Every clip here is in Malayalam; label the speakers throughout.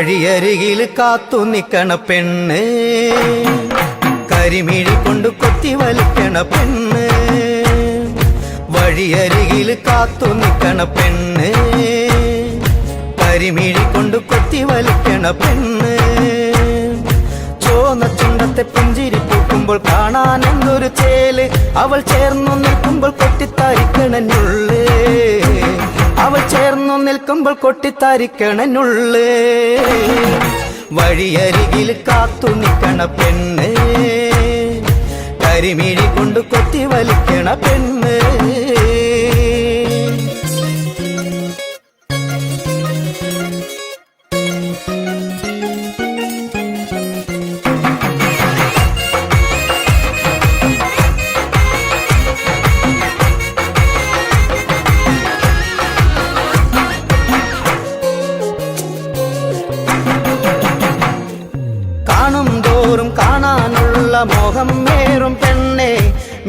Speaker 1: വഴിയരികിൽ കാത്തു നിക്കണ പെണ്ണ്, കരിമിഴി കൊണ്ട് കൊത്തി വലിക്കണ പെണ്ണ്. വഴിയരികിൽ കാത്തു നിക്കണ പെണ്ണ്, കരിമിഴി കൊണ്ട് കൊത്തി വലിക്കണ പെണ്ണ്. ചോന്ന ചുണ്ടത്തെ പുഞ്ചിരി പൂക്കുമ്പോൾ കാണാൻ എന്തൊരു ചേല്, അവൾ ചേർന്നു നിൽക്കുമ്പോൾ കൊട്ടിത്താരിക്കണനുള്ളേ, അവൾ ചേർന്നു നിൽക്കുമ്പോൾ കൊട്ടിത്താരിക്കണനുള്ളേ. വഴിയരികിൽ കാത്തു നിൽക്കണ പെണ്ണ്, കരിമിഴി കൊണ്ട് കൊത്തി വലിക്കണ പെണ്ണ്. കാണും തോറും കാണാനുള്ള മോഹം മേറും പെണ്ണെ,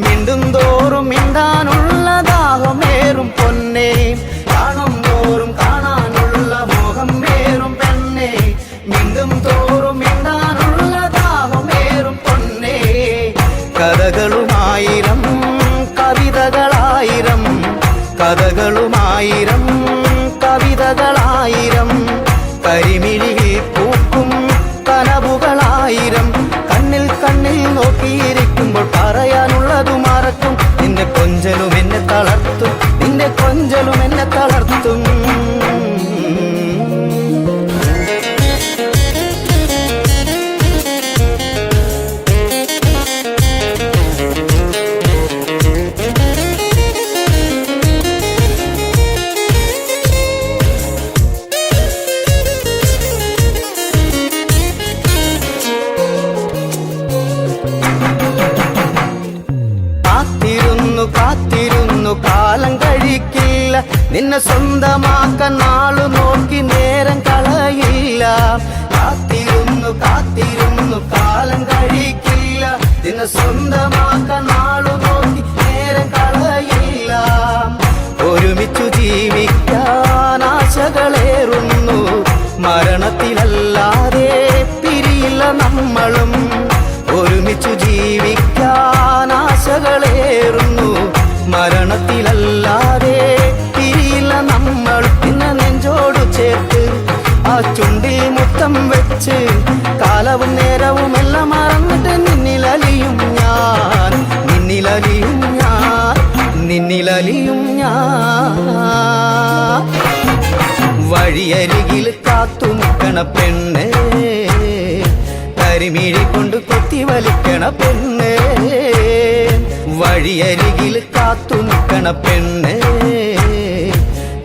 Speaker 1: മിണ്ടും തോറും മിണ്ടാനുള്ള ദാഹമേറും പൊന്നെ. കാണും തോറും കാണാനുള്ള മോഹം മേറും പെണ്ണെ, മിണ്ടും തോറും മിണ്ടാനുള്ള ദാഹമേറും പൊന്നെ. കഥകളുമായിരം കവിതകളായിരം, കഥകളുമായിരം കവിതകളായിരം, കരിമിഴിയിൽ പൂക്കും കനവുകളായിരം. കണ്ണിൽ കണ്ണിൽ നോക്കിയിരിക്കുമ്പോൾ പറയാനുള്ളതു മറക്കും, നിന്റെ കൊഞ്ചലും എന്നെ തളർത്തും, നിന്റെ കൊഞ്ചലും എന്നെ തളർത്തും. കാത്തിരുന്നു കാലം കഴിക്കില്ല, നിന്നെ സ്വന്തമാക്കാൻ നാളു നോക്കി നേരം കളയില്ല. കാത്തിരുന്നു കാലം കഴിക്കില്ല, നിന്നെ സ്വന്തമാക്കാൻ നാളു നോക്കി നേരം കളയില്ല. ഒരുമിച്ചു ജീവിക്കാൻ ആശകളേറുന്നു, മരണത്തിലല്ലാതെ പിരിയില്ല നമ്മളും. ഒരുമിച്ചു ജീവിക്കാൻ ആശകളേറുന്നു, മരണത്തിലല്ലാതെ പിരിയില്ല നമ്മൾ. പിന്നെ നെഞ്ചോടു ചേർത്ത് ആ ചുണ്ടിൽ മുത്തം വെച്ച്, കാലവും നേരവും എല്ലാം മറന്നിട്ട് നിന്നിലലിയും ഞാൻ, നിന്നിലലിയും ഞാൻ, നിന്നിലലിയും ഞാൻ. വഴിയരികിൽ കാത്തു നിൽക്കണ പെണ്ണ്, കരിമിഴി കൊണ്ട് കൊത്തി വലിക്കണ പെണ്ണ്. വഴിയരികിൽ കാത്തു നിൽക്കണ പെണ്ണ്,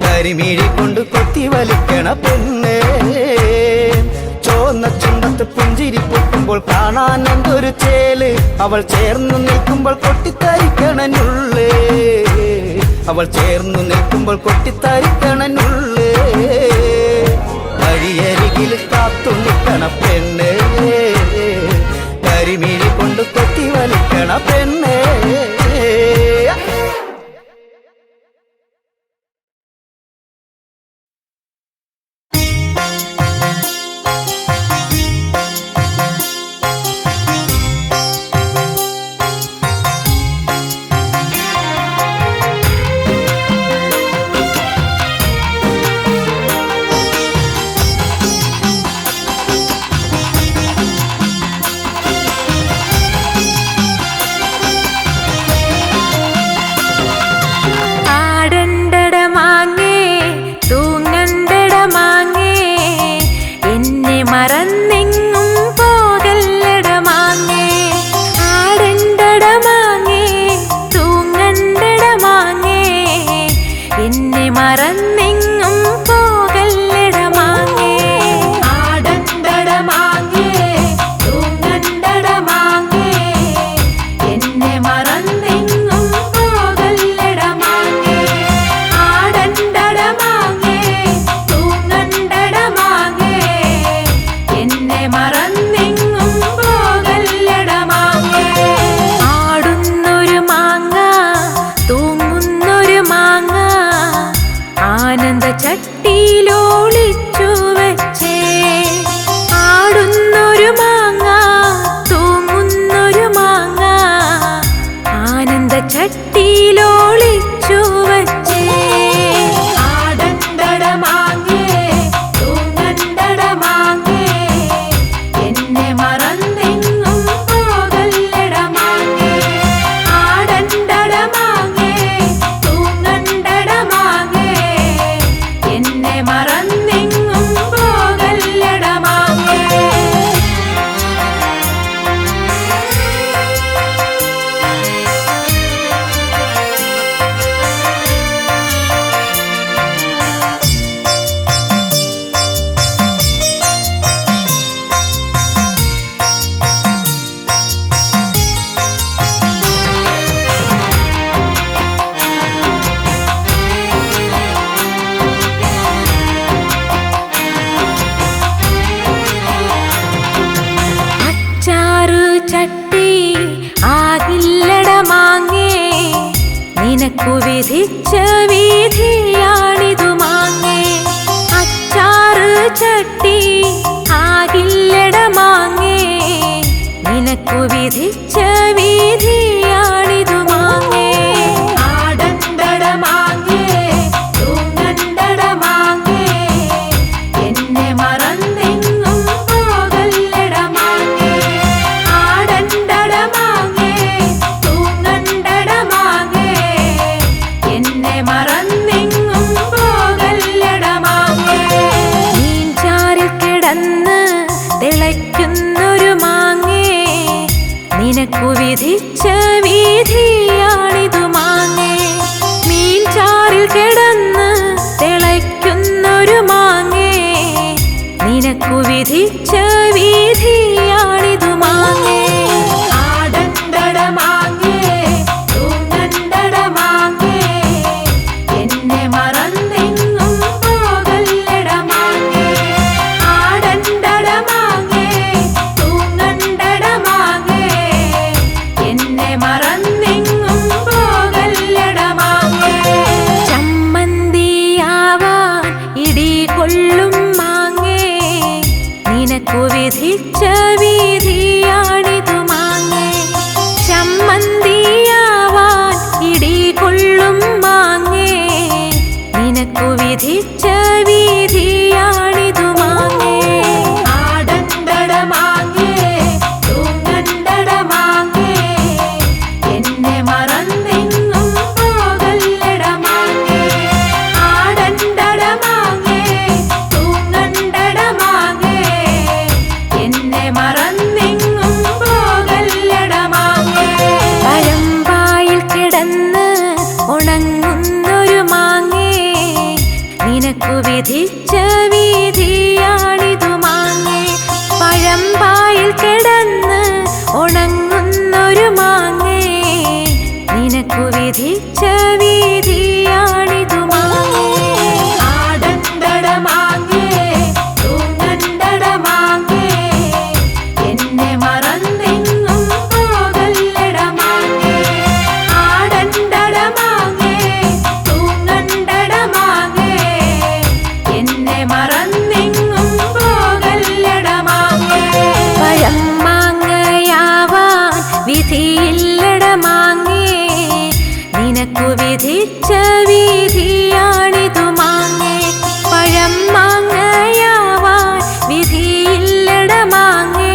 Speaker 1: കരിമിഴി കൊണ്ട് കൊത്തി വലിക്കണ പെണ്ണ്. ചോന്ന ചുണ്ടത്ത് പുഞ്ചിരി പൊട്ടുമ്പോൾ കാണാൻ എന്തൊരു ചേല്, അവൾ ചേർന്നു നിൽക്കുമ്പോൾ കൊട്ടിത്തരിക്കണനുള്ളേ, അവൾ ചേർന്നു നിൽക്കുമ്പോൾ കൊട്ടിത്തരിക്കണനുള്ളേ. വഴിയരികിൽ കാത്തു നിൽക്കണ പെണ്ണ്, കരിമിഴി കൊണ്ട് കൊത്തി വലിക്കണ പെണ്ണ്.
Speaker 2: ചട്ടിയിലൊളിച്ചു വെച്ചേ നിനക്കു വിധിച്ച വിധിയാണിതു മാങ്ങേ. അച്ചാറ് ചട്ടി ആകില്ലട മാങ്ങേ, നിനക്കു വിധിച്ച വിധിയാണിതു മാങ്ങേ. ആടണ്ടട മാങ്ങേ, തൂങ്ങണ്ടട മാങ്ങേ, എന്നെ മറന്നെങ്ങും പോകല്ലട മാങ്ങേ. ആടണ്ടട മാങ്ങേ, തൂങ്ങണ്ടട മാങ്ങേ, എന്നെ മറന്നെങ്ങും പോകല്ലട മാങ്ങേ. മീൻചാറിൽ കിടന്ന് തിളയ്ക്കുന്നൊരു മാങ്ങേ, നിനക്കു വിധിച്ച വിധിയാണിതു മാങ്ങേ. മീൻചാറിൽ കിടന്ന് തിളയ്ക്കുന്നൊരു മാങ്ങേ, നിനക്കു വിധിച്ച വിധിയാണിതു മാങ്ങേ. ആടണ്ടട മാങ്ങേ, തൂങ്ങണ്ടട മാങ്ങേ, എന്നെ മറന്നെങ്ങും പോകല്ലട മാങ്ങേ. ആടണ്ടട മാങ്ങേ, തൂങ്ങണ്ടട മാങ്ങേ, എന്നെ മറന്നെങ്ങും പോകല്ലട മാങ്ങേ. ചമ്മന്തിയാവാൻ ഇടി കൊള്ളും മാങ്ങേ, നിനക്കു വിധിച്ച വിധിയാണിതു മാങ്ങേ. ചമ്മന്തിയാവാൻ ഇടി കൊള്ളും മാങ്ങേ, നിനക്കു വിധിച്ച വിധിയാണിതു മാങ്ങേ. ആടണ്ടട മാങ്ങേ, തൂങ്ങണ്ടട മാങ്ങേ, എന്നെ മറന്നെങ്ങും പോകല്ലട മാങ്ങേ. ആടണ്ടട മാങ്ങേ, തൂങ്ങണ്ടട മാങ്ങേ, എന്നെ മറന്നെങ്ങും പോകല്ലട മാങ്ങേ. പഴമ്പായിൽ കിടന്ന് ഉണങ്ങുന്നൊരു മാങ്ങേ, നിനക്കു വിധിച്ച വിധിയാണിതു മാങ്ങേ. പഴമ്പായിൽ കിടന്ന് ഉണങ്ങുന്നൊരു മാങ്ങേ, നിനക്കു വിധിച്ച വിധിയാണിതു മാങ്ങേ. ആടണ്ടട മാങ്ങേ, തൂങ്ങണ്ടട മാങ്ങേ, എന്നെ മറന്നെങ്ങും പോകല്ലട മാങ്ങേ. ആടണ്ടട മാങ്ങേ, തൂങ്ങണ്ടട മാങ്ങേ, എന്നെ മറന്നെങ്ങും പോകല്ലട മാങ്ങേ. പഴം മാങ്ങയാവാൻ വിധിയില്ലട മാങ്ങേ, നിനക്കു വിധിച്ച വിധിയാണിതു മാങ്ങേ. പഴം മാങ്ങയാവാൻ വിധിയില്ലട മാങ്ങേ,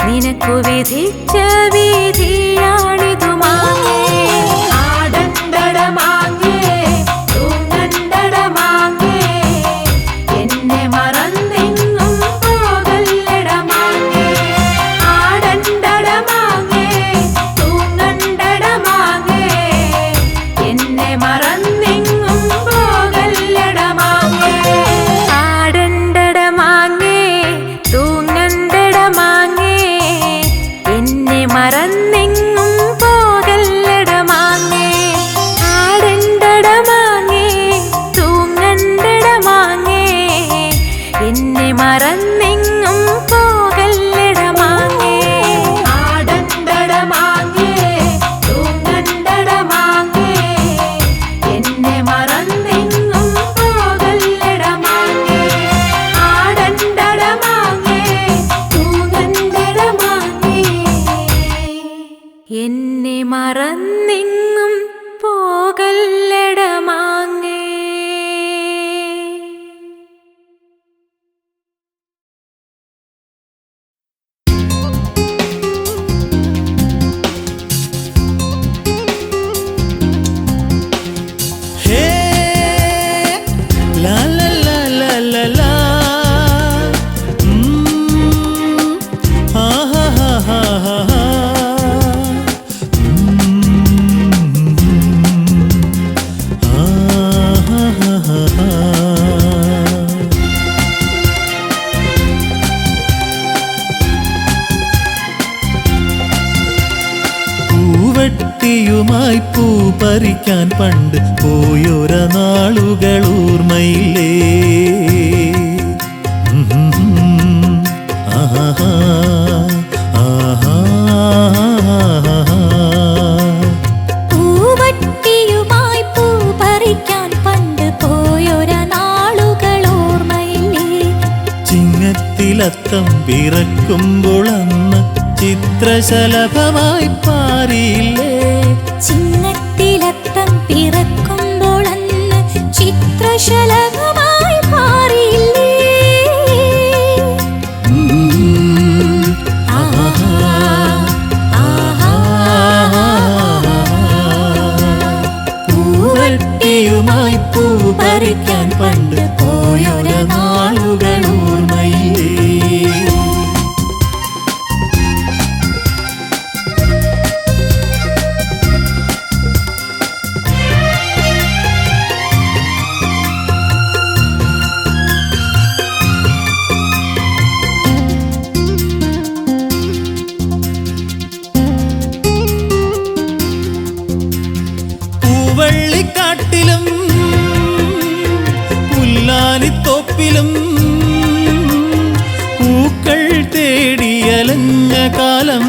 Speaker 2: നിനക്കു വിധിച്ച വിധിയാണിതു മാങ്ങേ. ആടണ്ടട മാങ്ങേ, തൂങ്ങണ്ടട മാങ്ങേ, എന്നെ മറന്നെങ്ങും പോകല്ലട മാങ്ങേ. ആടണ്ടട മാങ്ങേ, തൂങ്ങണ്ടട മാങ്ങേ, എന്നെ മറന്നെങ്ങും പോകല്ലട മാങ്ങേ. ആടണ്ടട മാങ്ങേ, തൂങ്ങണ്ടട മാങ്ങേ, എന്നെ മറന്നെങ്ങും പോകല്ലട മാങ്ങേ. ആടണ്ടട മാങ്ങേ, തൂങ്ങണ്ടട മാങ്ങേ, എന്നെ മറന്നെങ്ങും പോകല്ലട മാങ്ങേ. ആടണ്ടട മാങ്ങേ, തൂങ്ങണ്ടട മാങ്ങേ, എന്നെ മറന്നെങ്ങും പോകല്ലട മാങ്ങേ. ആടണ്ടട മാങ്ങേ, തൂങ്ങണ്ടട മാങ്ങേ, എന്നെ മറന്നെങ്ങും പോകല്ലട മാങ്ങേ.
Speaker 3: ഹേ ലാ ലാ ലാ ലാ ലാ ലാ ആ ഹാ ഹാ ഹാ ഹാ ഹാ ആ ഹാ ഹാ ഹാ ഹാ. പൂവട്ടിയുമായി പൂ പറിക്കാൻ പണ്ട് പോയൊര നാളുകൾ ഓർമ്മയില്ലേ? ആഹാ ആഹാ.
Speaker 2: പൂവട്ടിയു
Speaker 3: പിറക്കുമ്പോൾ അന്ന് ചിത്രശലഭമായി പാരിയില്ലേ
Speaker 2: ചിങ്ങത്തിലത്തം പിറക്കുമ്പോൾ അന്ന് ചിത്രശലഭമായി പാറിയില്ലേ
Speaker 3: പൂവട്ടിയുമായി പൂ പറിക്കാൻ പണ്ട് പോയൊരു നാളുകൾ ഓർമ്മയില്ലേ പൂവള്ളിക്കാട്ടിലും പുല്ലാലിത്തോപ്പിലും പൂക്കൾ തേടിയലഞ്ഞ കാലം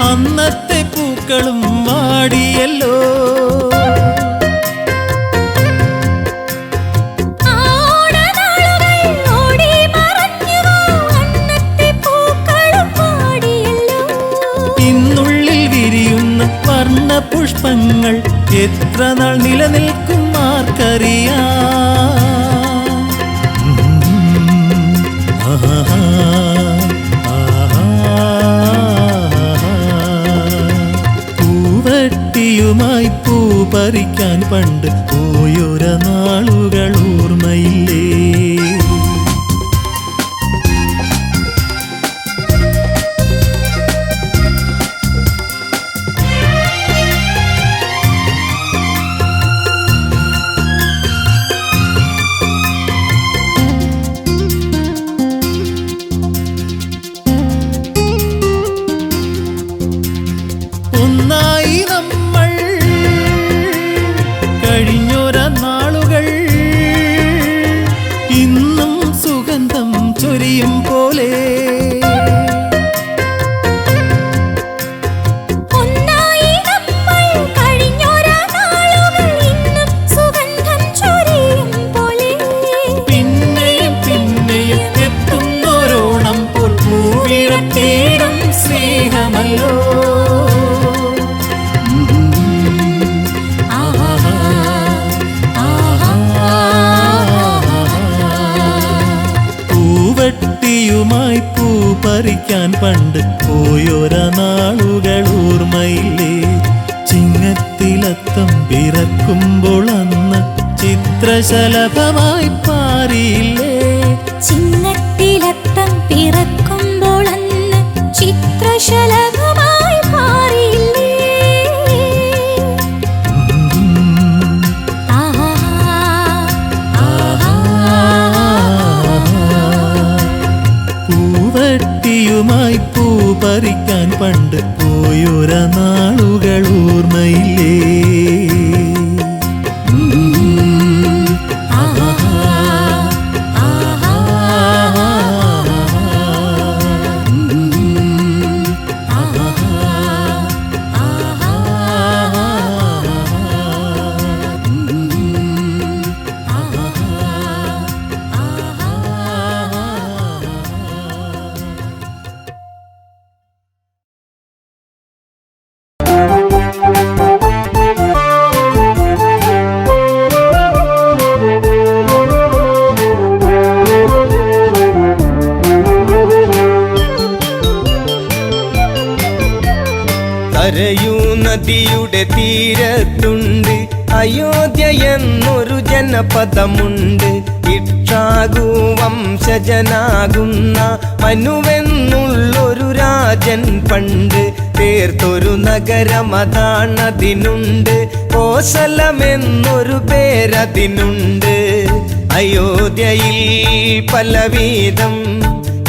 Speaker 3: അന്നത്തെ പൂക്കളും വാടിയല്ലോ ഇന്നുള്ളിൽ വിരിയുന്ന വർണ്ണ പുഷ്പങ്ങൾ എത്ര നാൾ നിലനിൽക്കും ആർക്കറിയാം പൂവട്ടിയുമായി പൂ പറിക്കാൻ പണ്ട് പോയൊര നാളുകൾ ഓർമ്മയില്ലേ ഒന്നായി നമ്മൾ കഴിഞ്ഞൊര നാളുകൾ ഇന്നും സുഗന്ധം ചൊരിയും പോലെ പിന്നെയും പിന്നെയും എത്തുന്നോരോണം പോൽ പൂവിടത്തേടും സ്നേഹമല്ലോ പൂവട്ടിയുമായി പൂ പറിക്കാൻ പണ്ട് പോയൊര നാളുകൾ ഓർമ്മയില്ലേ ചിങ്ങത്തിലത്തം പിറക്കുമ്പോൾ അന്ന് ചിത്രശലഭമായി പാറിയില്ലേ
Speaker 2: ചിങ്ങത്തിലത്തം പിറക്കുമ്പോൾ അന്ന് ചിത്രശലഭമായി പാറിയില്ലേ
Speaker 3: പൂവട്ടിയുമായി പൂ പറിക്കാൻ പണ്ട് പോയൊര നാളുകൾ ഓർമ്മയില്ലേ
Speaker 4: നദിയുടെ തീരത്തുണ്ട് അയോധ്യ എന്നൊരു ജനപദമുണ്ട്. ഇക്ഷാകു വംശജനാകുന്ന മനുവെന്നുള്ളൊരു രാജൻ പണ്ട് തീർത്തൊരു നഗരമതാണതിനുണ്ട്. കോസലമെന്നൊരു പേരതിനുണ്ട്. അയോധ്യയിൽ പലവിധം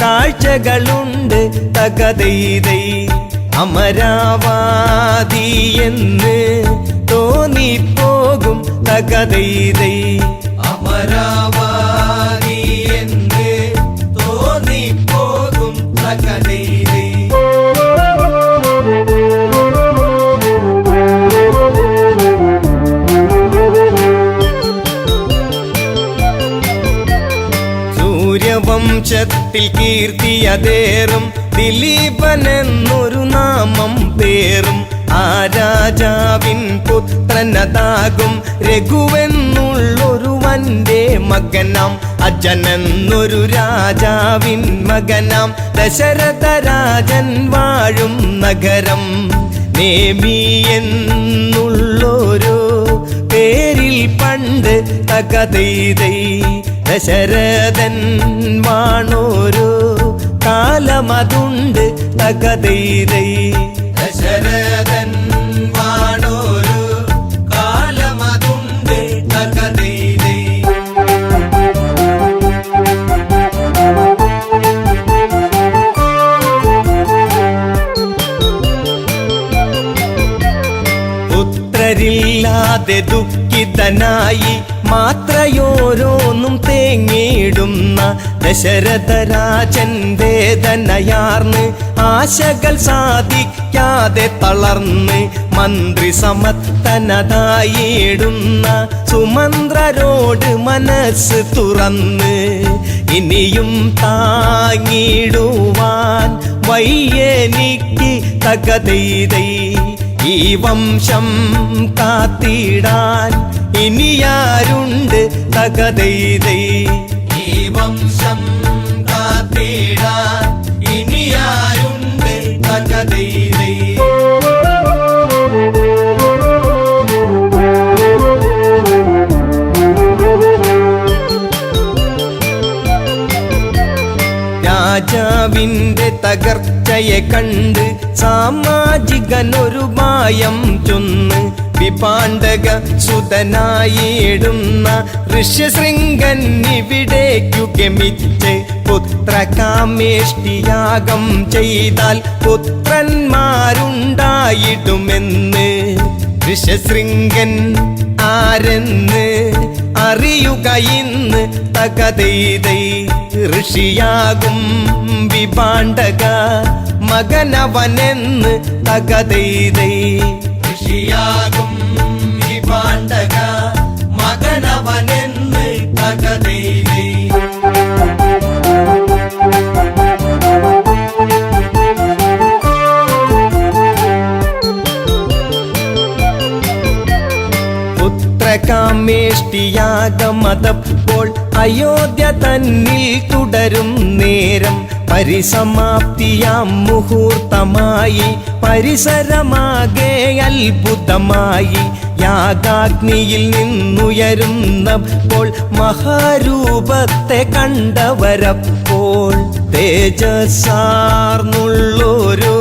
Speaker 4: കാഴ്ചകളുണ്ട്. തകതൈതൈ അമരാവാതി എന്ന് തോന്നിപ്പോകും. തകതൈതൈ അമരാവാതി എന്ന് തോന്നിപ്പോകും. തകതൈതൈ സൂര്യവംശത്തിൽ കീർത്തിയതേറും ദിലീപനെന്നൊരു നാമം പേറും. ആ രാജാവിൻ പുത്രനതാകും രഘുവെന്നുള്ളൊരു വന്റെ മകനാം. അജനെന്നൊരു രാജാവിൻ മകനാം. ദശരഥ രാജൻ വാഴും നഗരം നേമി എന്നുള്ളൊരു പേരിൽ പണ്ട് തകതൈതൈ ദശരഥൻ വാണോരു കാലമതുണ്ട്. തകതൈതൈ ദശരഥൻ വാണോരു കാലമതുണ്ട്. തകതൈതൈ പുത്രരില്ലാതെ ദുഃഖിതനായി മാത്രയോരോന്നും തേങ്ങിടുന്ന ദശരഥരാജൻ വേദനയാർന്ന് ആശകൾ സാധിക്കാതെ തളർന്ന് മന്ത്രി സമത്തനതായിടുന്ന സുമന്ത്രരോട് മനസ്സ് തുറന്ന് ഇനിയും താങ്ങിടുവാൻ വയ്യെനിക്ക് തകതൈതൈ ഈ വംശം കാത്തിടാൻ ഇനിയാരുണ്ട്. തകതൈതൈ ഈ വംശം കാത്തിടാൻ ഇനിയാരുണ്ട്. തകതൈതൈ രാജാവിന്റെ തകർച്ചയെ കണ്ട് സാമാജികനൊരു മായം ചൊന്ന് വിപാണ്ഡക സുതനായിടുന്ന ഋഷ്യശൃംഗൻ ഇവിടേക്കു ഗമിച്ച് പുത്രകാമേഷ്ടിയാഗം ചെയ്താൽ പുത്രന്മാരുണ്ടായിടുമെന്ന് ഋഷ്യശൃംഗൻ ആരെന്ന് അറിയുക ഇന്ന്. തകതൈതൈ ഋഷിയാകും വിപാണ്ഡക മകനവനെന്ന്. തകതൈതൈ ഋഷിയാകും വിപാണ്ഡക മകനവനെന്ന്. തകതൈതൈ പുത്രകാമേഷ്ടിയാഗമതപ്പോൾ അയോധ്യ തന്നിൽ തുടരും നേരം പരിസമാപ്തിയാം മുഹൂർത്തമായി പരിസരമാകെ അത്ഭുതമായി. യാഗാഗ്നിയിൽ നിന്നുയരുന്നപ്പോൾ മഹാരൂപത്തെ കണ്ടവരപ്പോൾ തേജസ്സാർന്നുള്ളൊരു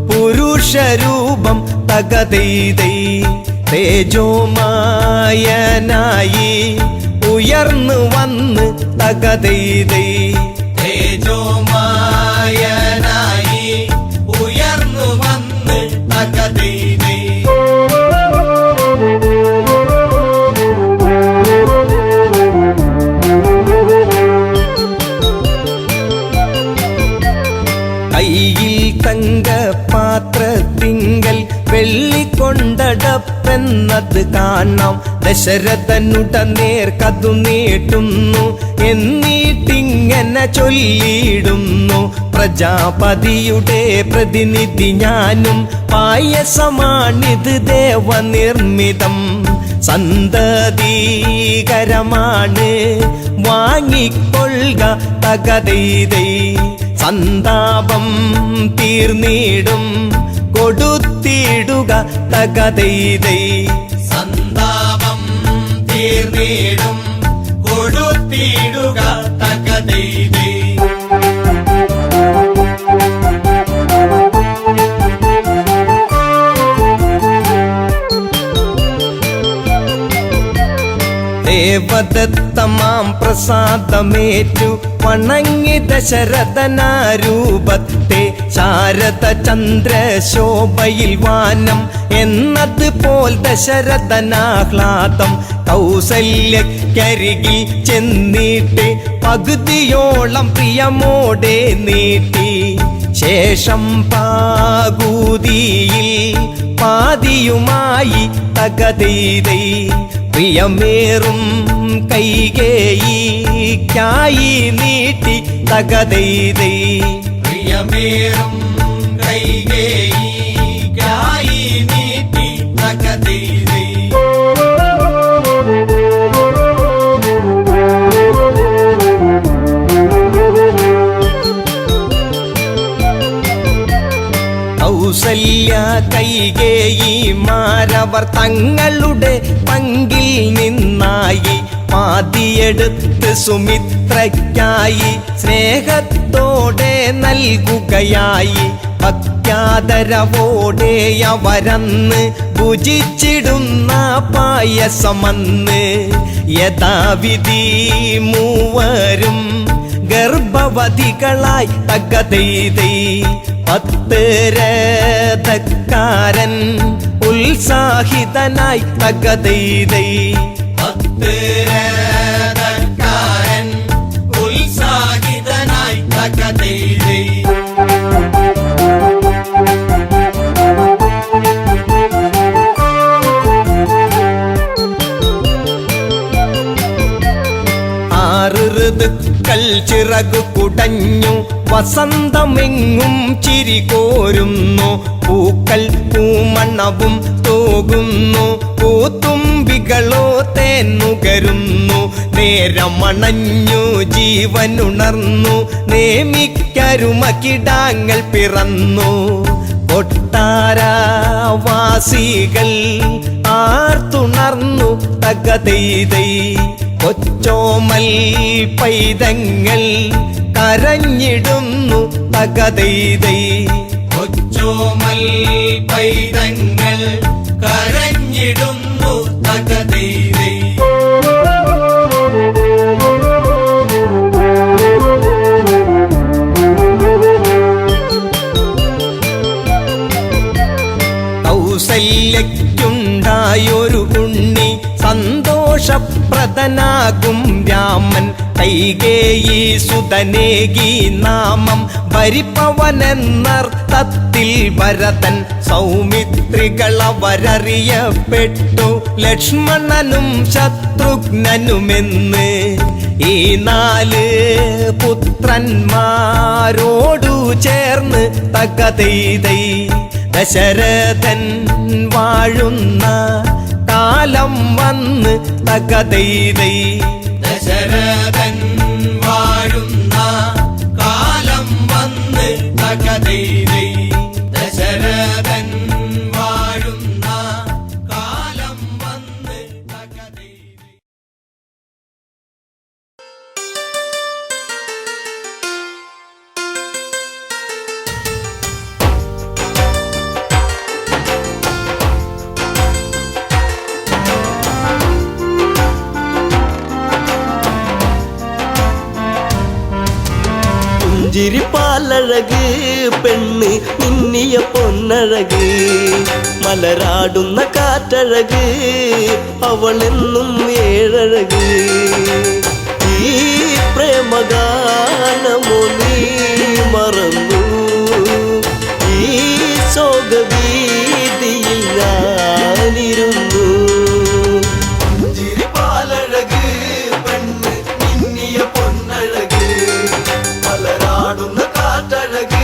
Speaker 4: പുരുഷരൂപം. തകതൈതൈ തേജോമായനായി ഉയർന്നു വന്ന്. തകതൈതൈ തേജോമായനായി ഉയർന്നു വന്ന്. തകതൈതൈ കയ്യിൽ തങ്കപാത്രത്തിങ്കൽ വെള്ളിക്കൊണ്ടടപ്പെന്നത് കാണാം. ദശരഥനുടനേർ കതു നീട്ടുന്നു എന്നിട്ടിങ്ങനെ ചൊല്ലിയിടുന്നു. പ്രജാപതിയുടെ പ്രതിനിധി ഞാനും പായസമാണിത് ദേവനിർമ്മിതം. സന്തതീകരമാണ് വാങ്ങിക്കൊള്ളുക. തകതൈതൈ സന്താപം തീർന്നിടും കൊടുത്തിടുക തകതൈതൈ. സന്താപം തീർന്നിടും കൊടുത്തിടുക തകതൈതൈ. ദേവദത്തമാം പ്രസാദമേറ്റു വണങ്ങി ദശരഥനാരൂപത്തെ ശാരദ ചന്ദ്രശോഭയിൽ വാനം എന്നതുപോൽ ദശരഥനാഹ്ലാദം കൗസല്യക്കരികിൽ ചെന്നിട്ട് പകുതിയോളം പ്രിയമോടെ നീട്ടി. ശേഷം പാകൂതിയിൽ പാതിയുമായി തകതൈതൈ. പ്രിയമേറും കൈകേയിക്കായി നീട്ടി തകതൈതൈ. പ്രിയമേറും കൈകേയിക്കായി നീട്ടി തകതൈതൈ. കൗസല്യ കൈകേയിമാരവർ തങ്ങളുടെ പങ്കിൽ നിന്നായി പാതിയെടുത്ത് സുമിത്രയ്ക്കായി സ്നേഹത്തോടെ നൽകുകയായി. ഭക്യാദരവോടെ അവരന്ന് ഭുജിച്ചിടുന്ന പായസമന്ന് യഥാവിധി മൂവരും ഗർഭവതികളായി തകതൈതൈ. 10 രഥക്കാരൻ ഉത്സാഹിതനായി തകതൈതൈ. 10 രഥക്കാരൻ ഉത്സാഹിതനായി തകതൈതൈ. ഋതുക്കൾ ചിറകു കുടഞ്ഞു വസന്തമെങ്ങും ചിരി കോരുന്നു. പൂക്കൾ പൂമണ്ണവും തൂകുന്നു. പൂത്തുമ്പികളോ തേന്നുകരുന്നു. നേരമണഞ്ഞു ജീവനുണർന്നു. നേമിക്കരുമകിടാങ്ങൾ പിറന്നു. കൊട്ടാരവാസികൾ ആർത്തുണർന്നു തകതൈതൈ. കൊച്ചോമൽ പൈതങ്ങൾ കരഞ്ഞിടുന്നു തകതൈതൈ. കൊച്ചോമൽ പൈതങ്ങൾ കരഞ്ഞിടുന്നു തകതൈതൈ. കൗസല്യയ്ക്കുണ്ടായൊരു ഉണ്ണി സന്തോഷപ്രദനാകും രാമൻ. കൈകേയി സുതനേകി നാമം ഭരിപ്പവനെന്നർത്ഥത്തിൽ ഭരതൻ. സൗമിത്രികളവരറിയപ്പെട്ടു ലക്ഷ്മണനും ശത്രുഘ്നനുമെന്ന്. ഈ 4 പുത്രന്മാരോടു ചേർന്ന് തകതൈതൈ. ദശരഥൻ വാഴുന്ന കാലം വന്ന് തകതൈതൈ. ദശരഥൻ വാഴുന്ന കാലം വന്ന് തകതൈതൈ. ദശരഥൻ വാഴുന്ന കാലം വന്ന് തകതൈതൈ.
Speaker 5: പുഞ്ചിരിപ്പാലഴക് പെണ്ണ് മിന്നിയ പൊന്നഴക്. മലരാടുന്ന കാറ്റഴക് അവളെന്നും ഏഴഴക്. ഈ പ്രേമഗാനമോ നീ മറന്നു. ഈ ശോകവീതിയിൽ ഞാനിരുന്നു. പുഞ്ചിരിപ്പാലഴക് പെണ്ണ് മിന്നിയ പൊന്നഴക്. മലരാടുന്ന കാറ്റഴക്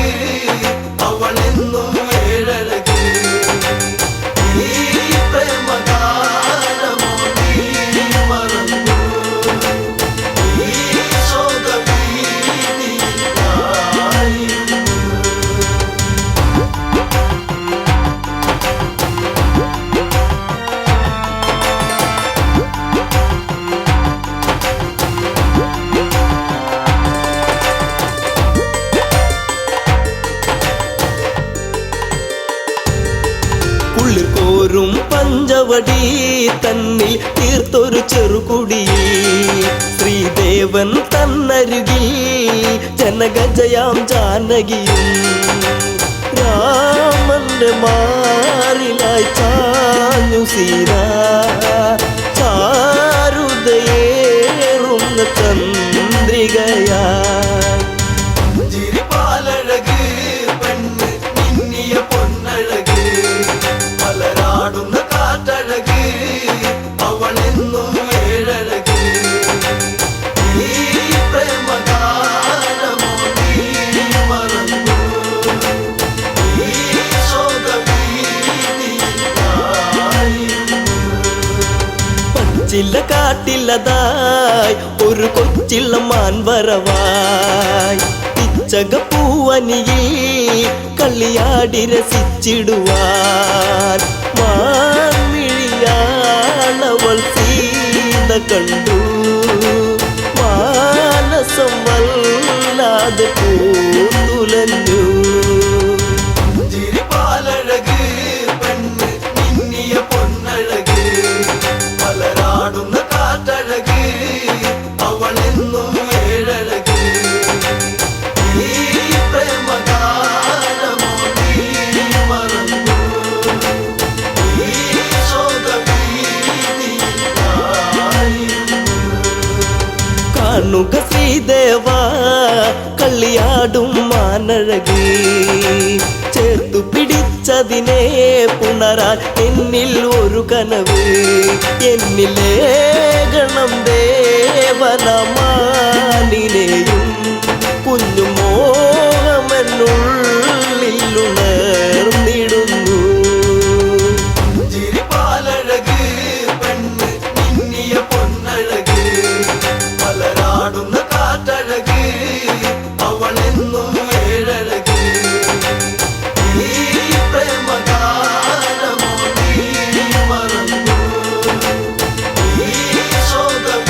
Speaker 5: അവളെന്നും ഏഴഴക്. ഈ പ്രേമഗാനമോ നീ മറന്നു.
Speaker 4: കൊടുവടി തന്നിൽ തീർത്തൊരു ചെറുകുടിയിൽ ശ്രീദേവൻ തന്നരുകിൽ ജനകജയാം ജാനകിയും രാമന്റെ മാറിലായി ചാഞ്ഞു സീത ചാരുതയേറുന്ന ചന്ദ്രികയായി
Speaker 5: ചിരിപ്പാലഴക് പെണ്ണ് മിന്നിയ പൊന്നഴക് മലരാടുന്ന കാറ്റഴക് അവളെന്നും ഏഴഴക് ഈ പ്രേമഗാനമോ നീ മറന്നു ഈ ശോകവീതിയിലായിരുന്നു
Speaker 4: പച്ചില്ല കാട്ടില്ലതായി ഒരു കൊച്ചിള്ള മാൻവരവായി പിച്ചകപ്പൂവനിയിൽ കളിയാടി രസിച്ചിടുവാൻ മാൻമിഴിയാണവൾ സീത കണ്ടു മാനസം വല്ലാതെ പൂത്തുലഞ്ഞു
Speaker 5: ചിരിപ്പാലഴക് പെണ്ണ് മിന്നിയ പൊന്നഴക് മലരാടുന്ന കാറ്റഴക് അവളെന്നും ഏഴഴക് ഈ പ്രേമഗാനമോ നീ മറന്നു ഈ ശോകവീതിയിലായിരുന്നു
Speaker 4: കാണുക ശ്രീദേവ കളിയാടും മാനഴകി ചേർത്തു പിടിച്ചതിനെ പുണരാൻ എന്നിൽ ഒരു കനവ് എന്നിലേ ഗണം ദേവനമാനിനെയും കുഞ്ഞു മോഹമെന്നുള്ളിൽ ഉണർന്നിടുന്നു
Speaker 5: ചിരിപ്പാലഴക് പെണ്ണ് മിന്നിയ പൊന്നഴക് മലരാടുന്ന കാറ്റഴക് അവളെന്നും ഏഴഴക് ഈ പ്രേമഗാനമോ നീ മറന്നു ഈ ശോകവീതിയിലായിരുന്നു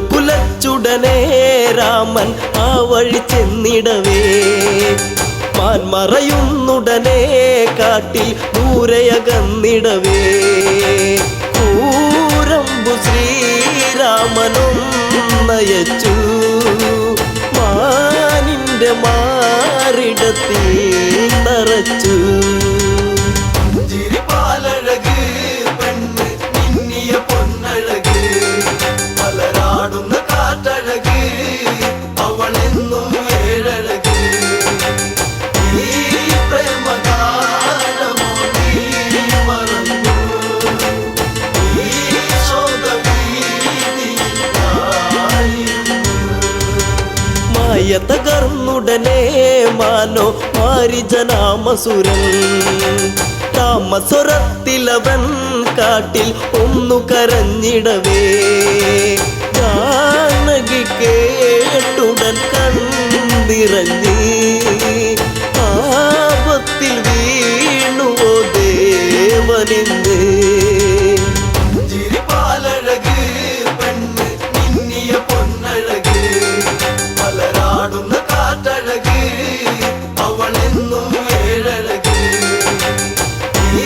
Speaker 4: കുലച്ചുടനെ രാമൻ ആ വഴി ചെന്നിടവേ മാൻമറയുന്നുടനെ കാട്ടിൽ ദൂരയകന്നിടവേ കൂരമ്പു ശ്രീരാമനും നയച്ചു മാനിന്റെ മാറിടത്തിൽ തറച്ചു
Speaker 5: ചിരിപ്പാലഴക് പെണ്ണ് മിന്നിയ പൊന്നഴക് മലരാടുന്ന കാറ്റഴക് അവളെന്നും ഏഴഴക് ഈ പ്രേമഗാനമോ നീ മറന്നു ഈ ശോകവീതിയിലായിരുന്നു
Speaker 4: മായ തകർന്നുടനെ മാനോ മാരിജനാമസുരൻ താമസ്വരത്തിലവൻ കാട്ടിൽ ഒന്നു കരഞ്ഞിടവേ ജാനകി കേട്ടുടൻ കണ്ണിറങ്ങി ആപത്തിൽ വീണുവോ ദേവനിന്ന്
Speaker 5: ചിരിപ്പാലഴക് പെണ്ണ് മിന്നിയ പൊന്നഴക് മലരാടുന്ന കാറ്റഴക് അവളെന്നും ഏഴഴക് ഈ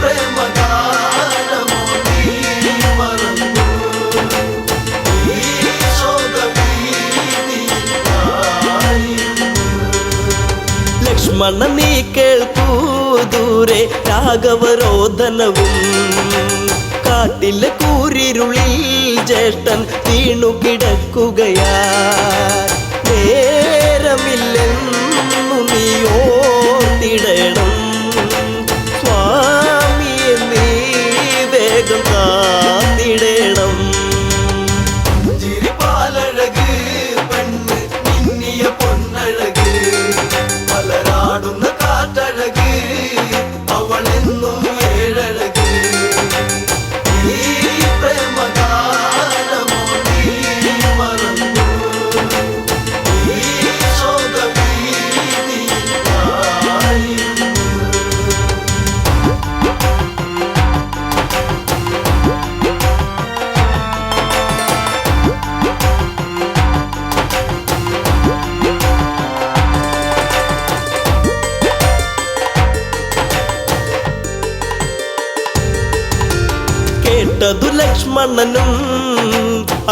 Speaker 5: പ്രേമഗാനമോ നീ മറന്നു ഈ ശോകവീതിയിലായിരുന്നു
Speaker 4: ലക്ഷ്മണ നീ കേൾക്കൂ ദൂരെ രാഘവരോധനവും കാട്ടിലെ കൂരിരുളിൽ ജ്യേഷ്ഠൻ വീണു കിടക്കുകയാ നേരമില്ലെന്നു നീ ഓർത്തിടണം സ്വാമിയെ നീ വേഗം കാത്തിടണം
Speaker 5: ചിരിപ്പാലഴക് പെണ്ണ് മിന്നിയ പൊന്നഴക് മലരാടുന്ന കാറ്റഴക് അവളെന്നും ഏഴഴക് ഈ പ്രേമഗാനമോ നീ മറന്നു ഈ ശോക
Speaker 4: വിട്ടതു ലക്ഷ്മണനും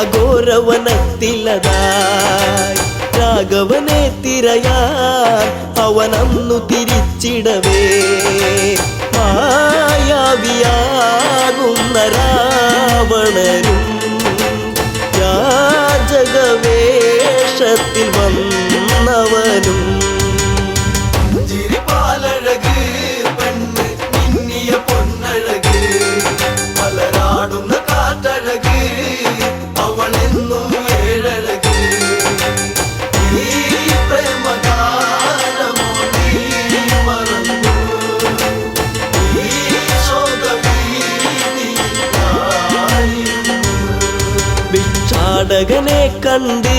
Speaker 4: അഘോരവനത്തിലതായി രാഘവനെ തിരയാൻ അവനന്നു തിരിച്ചിടവേ മായാവിയാകുന്ന രാവണനും യാചകവേഷത്തിൽ വന്നവനും
Speaker 5: ചിരിപ്പാലഴക് പെണ്ണ് മിന്നിയ പൊന്നഴക് മലരാടുന്ന കാറ്റഴക് അവളെന്നും ഏഴഴക് ഈ പ്രേമകാലമോ നീ മറന്നു ഈ ശോകവീതിയിലായിരുന്നു.
Speaker 4: ഭിക്ഷാടകനെ കണ്ട്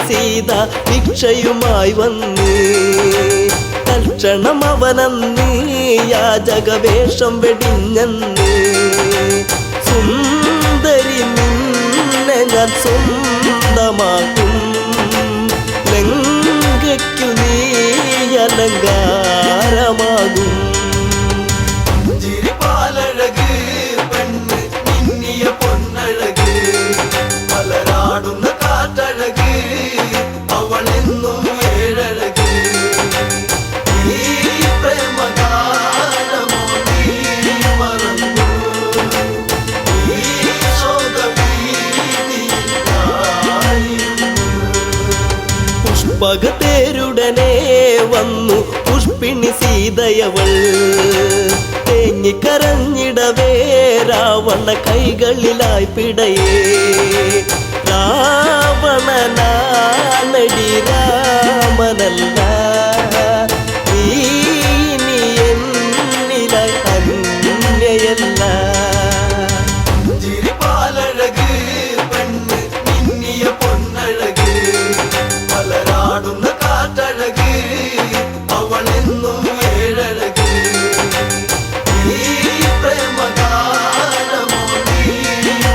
Speaker 4: സീത ഭിക്ഷയുമായി വന്ന് തൽക്ഷണം അവനന്ന് യാചകവേഷം വെടിഞ്ഞന്ന് സുന്ദരി നിന്നെ ഞാൻ സ്വന്തമാക്കും ലങ്കയ്ക്കു നീ അലങ്കാരമാകും
Speaker 5: ചിരിപ്പാലഴക് പെണ്ണ് മിന്നിയ പൊന്നഴക് മലരാടുന്ന കാറ്റഴക് അവളെന്നും ഏഴഴക് ഈ പ്രേമകാലമോ നീ മറന്നു ഈ ശോകവീതിയിലായിരുന്നു.
Speaker 4: പുഷ്പകത്തേരുടനെ വന്നു പുഷ്പിണി സീതയവൾ തേങ്ങിക്കരഞ്ഞിടവേ രാവണ കൈകളിലായി പിടയേ രാവണനാണടി രാമനല്ല നീ ഇനി എന്നിലായി അന്യയല്ല
Speaker 5: ചിരിപ്പാലഴക് പെണ്ണ് മിന്നിയ പൊന്നഴക് മലരാടുന്ന കാറ്റഴക് അവളെന്നും ഏഴഴക് ഈ പ്രേമകാലമോ നീ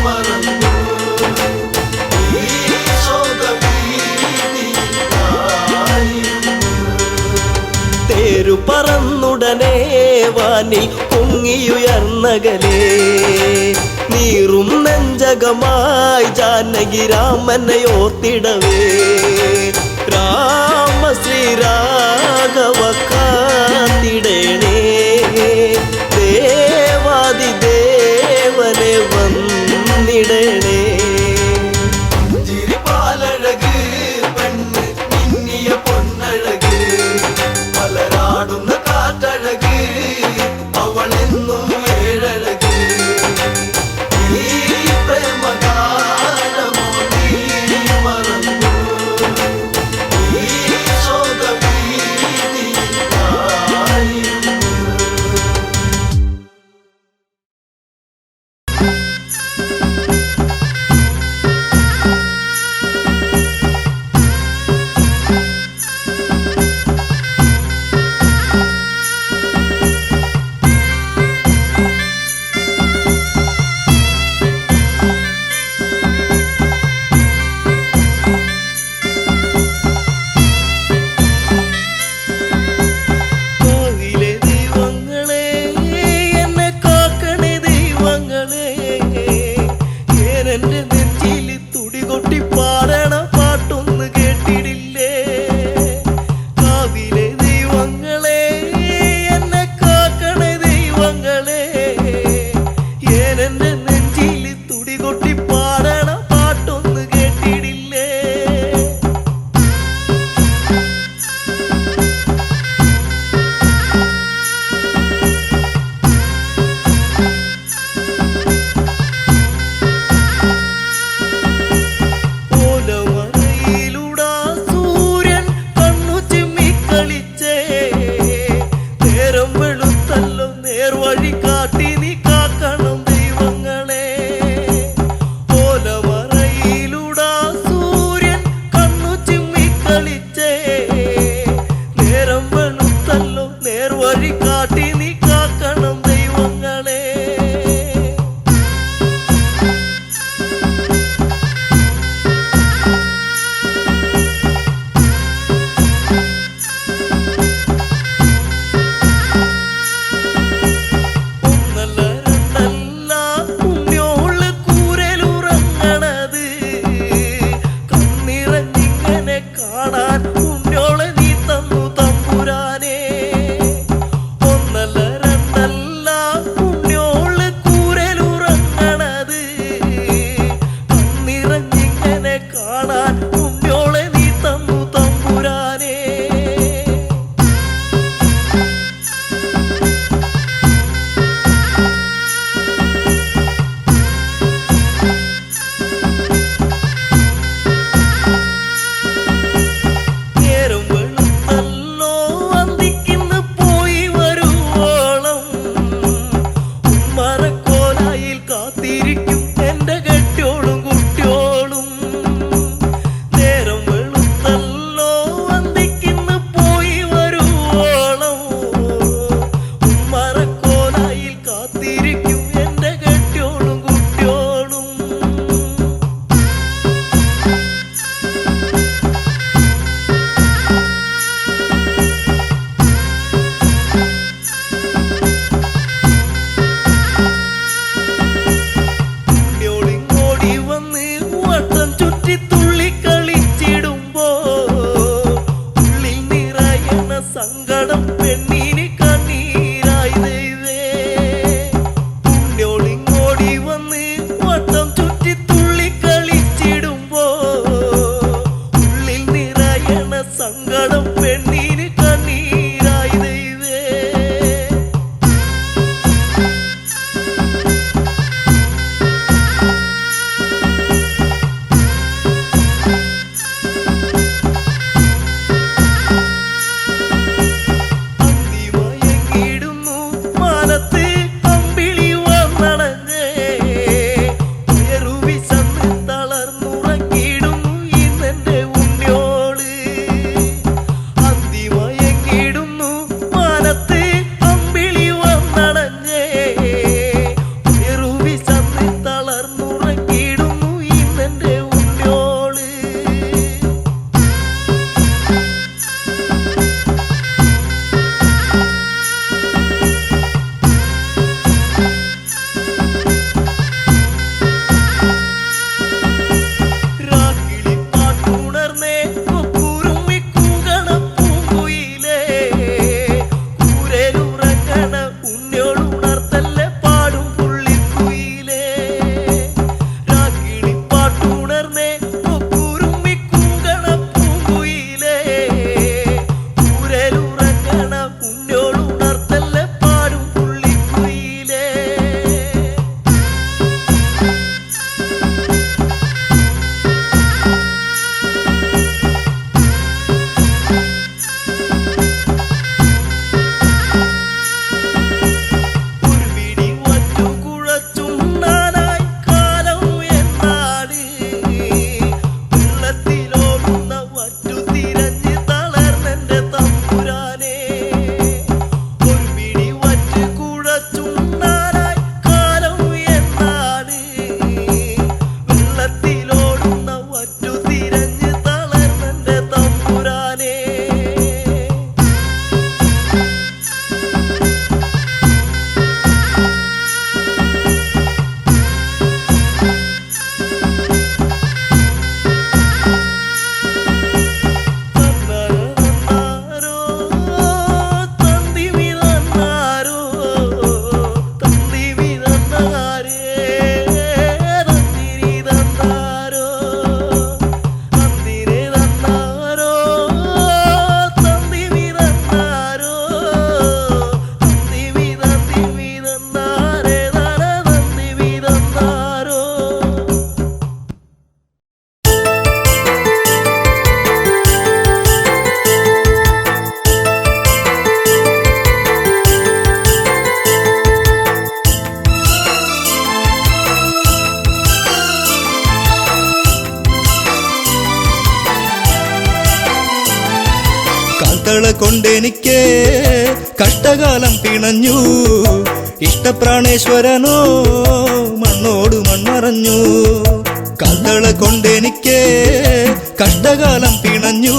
Speaker 5: മറന്നു ഈ ശോകവീതിയിലായിരുന്നു.
Speaker 4: തേരു പറന്നുടനെ വാനിൽ പൊങ്ങിയുയർന്നകലേ നീറും നെഞ്ചകമായി ജാനകി രാമനെ ഓർത്തിടവേ രാമ ശ്രീരാഘവ കാത്തിടേണേ ദേവാദി ദേവനെ വന്നിടണേ
Speaker 5: ചിരിപ്പാലഴക് പെണ്ണ് മിന്നിയ പൊന്നഴക് മലരാടുന്ന കാറ്റഴക് അവളെന്നും ഏഴഴക് ഈ പ്രേമകാലമോ നീ മറന്നു ഈ ശോകവീതിയിലായിരുന്നു.
Speaker 3: കാൽത്തള കൊണ്ടെനിക്ക് കഷ്ടകാലം പിണഞ്ഞു ഇഷ്ടപ്രാണേശ്വരനോ മണ്ണോട് മൺമറഞ്ഞു കാൽത്തള കൊണ്ടെനിക്ക് കഷ്ടകാലം പിണഞ്ഞു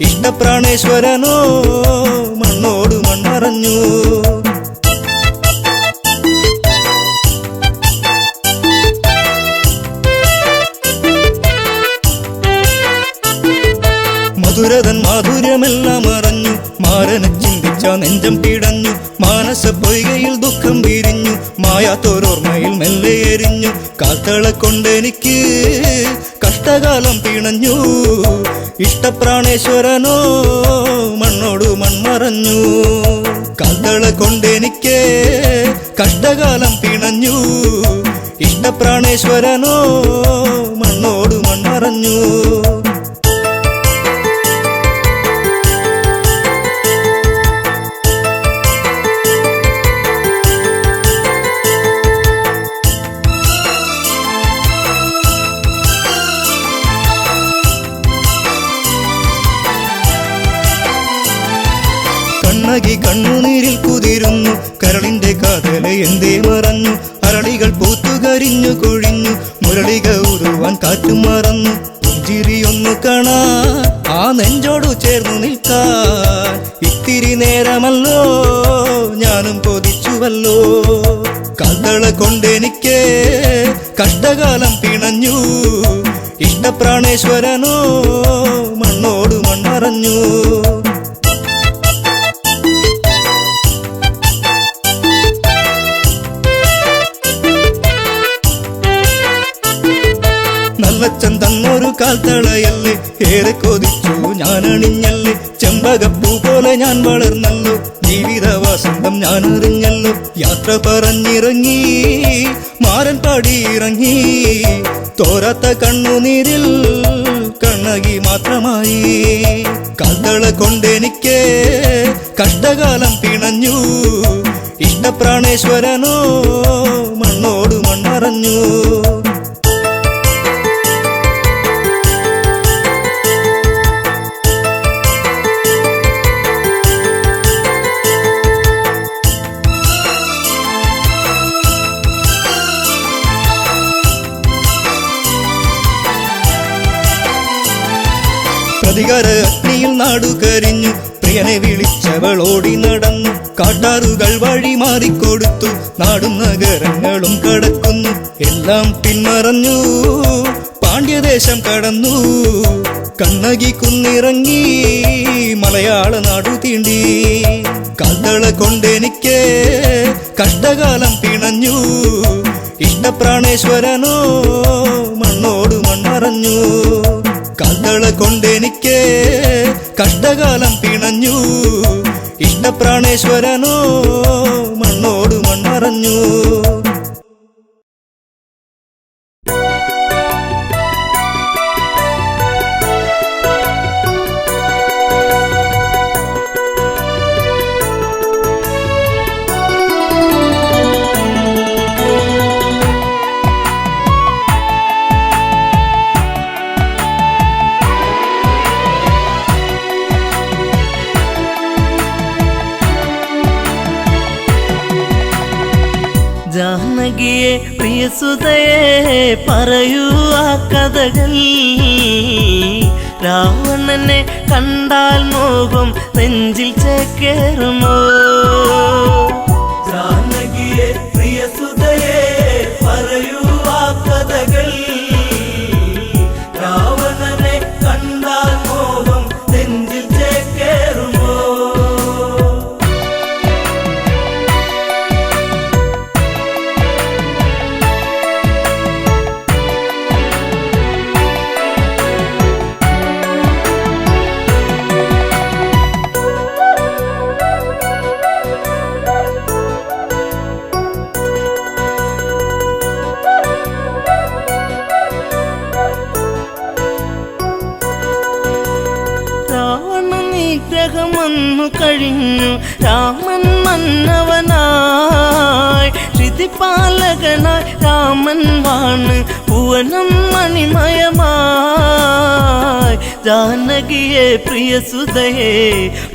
Speaker 3: ഇഷ്ടപ്രാണേശ്വരനോ മണ്ണോട് മൺമറഞ്ഞു മധുരതൻ മാധുര്യമെല്ലാം അറിഞ്ഞു മാരനെ ചിന്തിച്ച നെഞ്ചം പിടഞ്ഞു മാനസ പൊയ്കയിൽ ദുഃഖം വിരിഞ്ഞു മായാത്തോരോർമ്മയിൽ മെല്ലെ എരിഞ്ഞു കാൽത്തള കൊണ്ടെനിക്ക് കഷ്ടകാലം പിണഞ്ഞു ഇഷ്ടപ്രാണേശ്വരനോ മണ്ണോട് മൺമറഞ്ഞു കാൽത്തള കൊണ്ടെനിക്ക് കഷ്ടകാലം പിണഞ്ഞു ഇഷ്ടപ്രാണേശ്വരനോ മണ്ണോട് മൺമറഞ്ഞു കണ്ണകി കണ്ണുനീരിൽ കുതിരുന്നു കരളിന്റെ കാതല് എന്തേ മറഞ്ഞു അരളികൾ പൂത്തുകരിഞ്ഞു കൊഴിഞ്ഞു മുരളിക ഉരുവാൻ കാറ്റും മറന്നു പുഞ്ചിരിയൊന്നു കാണാ ആ നെഞ്ചോടു ചേർന്നു നിൽക്കാൻ ഇത്തിരി നേരമല്ലോ ഞാനും കൊതിച്ചുവല്ലോ കാൽത്തള കൊണ്ടെനിക്ക് കഷ്ടകാലം പിണഞ്ഞു ഇഷ്ടപ്രാണേശ്വരനോ മണ്ണോട് മൺമറഞ്ഞു നല്ലച്ചൻ തന്നൊരു കാൽത്തളയല്ലേ ഏറെ കൊതിച്ചു ഞാൻ അണിഞ്ഞല്ലേ ചെമ്പകപ്പൂ പോലെ ഞാൻ വളർന്നല്ലോ ജീവിത വസന്തം ഞാൻ അറിഞ്ഞല്ലോ യാത്ര പറഞ്ഞിറങ്ങി മാരൻ പാടിയിറങ്ങി തോരാത്ത കണ്ണുനീരിൽ കണ്ണകി മാത്രമായി കാൽത്തള കൊണ്ടെനിക്ക് കഷ്ടകാലം പിണഞ്ഞു ഇഷ്ടപ്രാണേശ്വരനോ മണ്ണോട് മൺമറഞ്ഞു പ്രതികാര അഗ്നിയിൽ നാടു കരിഞ്ഞു പ്രിയനെ വിളിച്ചവൾ ഓടി നടന്നു കാട്ടാറുകൾ വഴി മാറിക്കൊടുത്തു നാടും നഗരങ്ങളും കടക്കുന്നു എല്ലാം പിന്മറഞ്ഞു പാണ്ഡ്യദേശം കടന്നു കണ്ണകി കുന്നിറങ്ങി മലയാള നാടു തീണ്ടി കാൽത്തള കൊണ്ടെനിക്ക് കഷ്ടകാലം പിണഞ്ഞു ഇഷ്ടപ്രാണേശ്വരനോ മണ്ണോട് മൺമറഞ്ഞു കാൽത്തള കൊണ്ടെനിക്ക് കഷ്ടകാലം പിണഞ്ഞു ഇഷ്ടപ്രാണേശ്വരനോ മണ്ണോട് മൺമറഞ്ഞു
Speaker 6: ജാനകിയെ പ്രിയസുതയെ പറയൂ ആ കഥകൾ രാവണനെ കണ്ടാൽ മോഹം നെഞ്ചിൽ ചേക്കേറുമോ
Speaker 5: ജാനകിയെ പ്രിയസുതയെ പറയൂ ആ കഥകൾ രാവണനെ കണ്ടാൽ മോഹം നെഞ്ചിൽ ചേക്കേറുമോ
Speaker 6: നിഗ്രഹമൊന്നു കഴിഞ്ഞു രാമൻ മന്നവനായി ശ്രുതിപാലകനായി രാമൻ വാണ് ഭുവനം മണിമയമായി ജാനകിയെ പ്രിയസുതയെ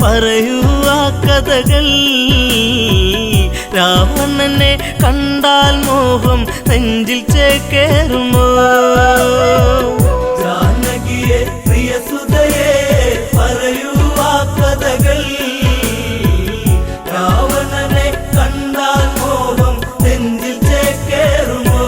Speaker 6: പറയൂ ആ കഥകൾ രാവണനെ കണ്ടാൽ മോഹം നെഞ്ചിൽ ചേക്കേറുമോ
Speaker 5: ജാനകിയെ പ്രിയസുതയെ പറയൂ ആ കഥകൾ രാവണനെ കണ്ടാൽ മോഹം നെഞ്ചിൽ ചേക്കേറുമോ